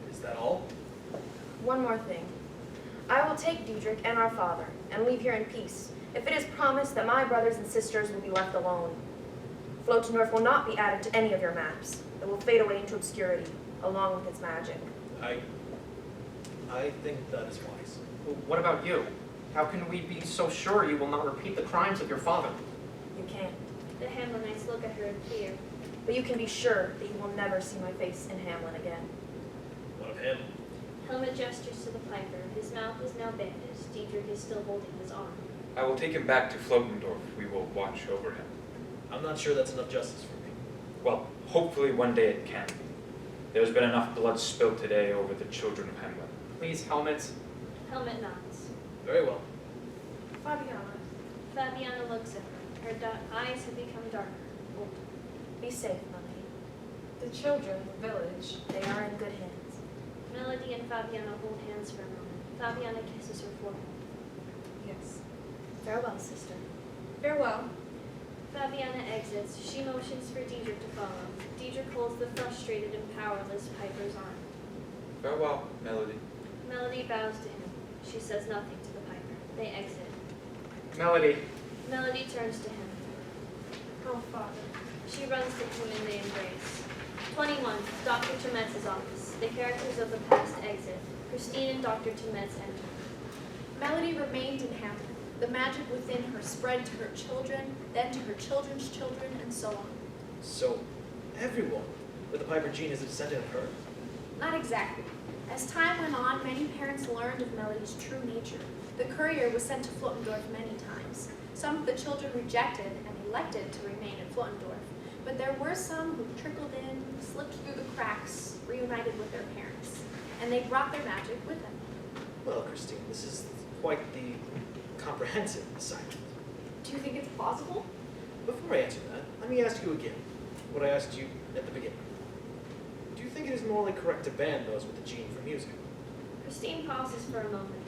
Is that all? One more thing. I will take Diedrich and our father and leave here in peace, if it is promised that my brothers and sisters will be left alone. Flotendorf will not be added to any of your maps. It will fade away into obscurity, along with its magic. I think that is wise. Well, what about you? How can we be so sure you will not repeat the crimes of your father? You can't. The Hamelinites look at her in fear. But you can be sure that you will never see my face in Hamelin again. What of him? Helmut gestures to the piper. His mouth is now bandaged. Diedrich is still holding his arm. I will take him back to Flotendorf. We will watch over him. I'm not sure that's enough justice for me. Well, hopefully one day it can. There's been enough blood spilled today over the children of Hamelin. Please, Helmut. Helmut nods. Very well. Fabiana, Fabiana looks at her. Her eyes have become darker. be safe, Melody. The children, the village. They are in good hands. Melody and Fabiana hold hands for a moment. Fabiana kisses her forehead. Yes. Farewell, sister. Farewell. Fabiana exits. She motions for Diedrich to follow. Diedrich holds the frustrated and powerless Piper's arm. Farewell, Melody. Melody bows to him. She says nothing to the Piper. They exit. Melody. Melody turns to him. Oh, Father. She runs to him and they embrace. 21. Dr. Thometz's office. The characters of the past exit. Christine and Dr. Thometz enter. Melody remained in Hamelin. The magic within her spread to her children, then to her children's children, and so on. So, everyone with the Piper gene is a descendant of her? Not exactly. As time went on, many parents learned of Melody's true nature. The courier was sent to Flotendorf many times. Some of the children rejected and elected to remain in Flotendorf, but there were some who trickled in, slipped through the cracks, reunited with their parents, and they brought their magic with them. Well, Christine, this is quite the comprehensive assignment. Do you think it's plausible? Before I answer that, let me ask you again what I asked you at the beginning. Do you think it is morally correct to ban those with the gene for music? Christine pauses for a moment.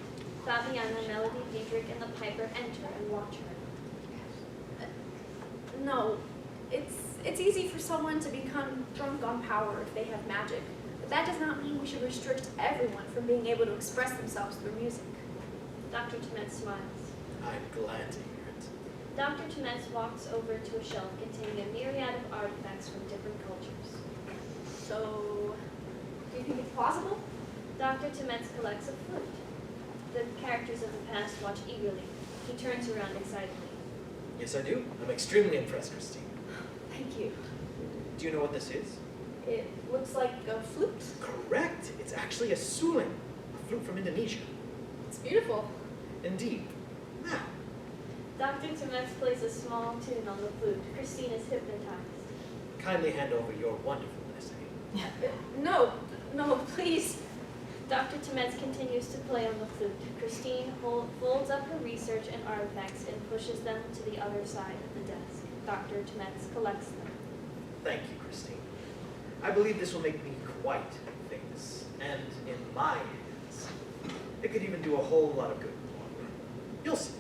Fabiana, Melody, Diedrich, and the Piper enter and watch her. No. It's easy for someone to become drunk on power if they have magic, but that does not mean we should restrict everyone from being able to express themselves through music. Dr. Thometz smiles. I'm glad to hear it. Dr. Thometz walks over to a shelf containing a myriad of artifacts from different cultures. So, do you think it's plausible? Dr. Thometz collects a flute. The characters of the past watch eagerly. He turns around excitedly. Yes, I do. I'm extremely impressed, Christine. Thank you. Do you know what this is? It looks like a flute. Correct. It's actually a suling, a flute from Indonesia. It's beautiful. Indeed. Now, Dr. Thometz plays a small tune on the flute. Christine is hypnotized. kindly hand over your wonderful essay. No, please. Dr. Thometz continues to play on the flute. Christine folds up her research and artifacts and pushes them to the other side of the desk. Dr. Thometz collects them. Thank you, Christine. I believe this will make me quite famous, and in my hands, it could even do a whole lot of good. You'll see.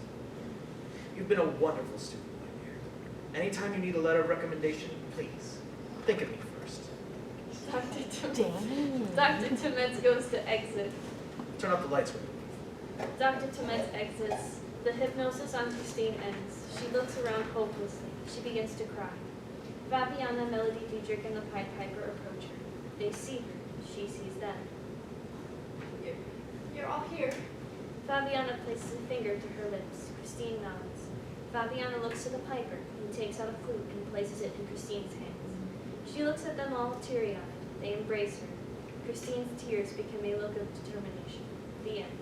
You've been a wonderful student, my dear. Anytime you need a letter of recommendation, please, think of me first. Dr. Thometz goes to exit. Turn off the lights when you leave. Dr. Thometz exits. The hypnosis on Christine ends. She looks around hopelessly. She begins to cry. Fabiana, Melody, Diedrich, and the Pied Piper approach her. They see her. She sees them. You're all here. Fabiana places a finger to her lips. Christine nods. Fabiana looks to the Piper. He takes out a flute and places it in Christine's hands. She looks at them all teary-eyed. They embrace her. Christine's tears become a look of determination. The end.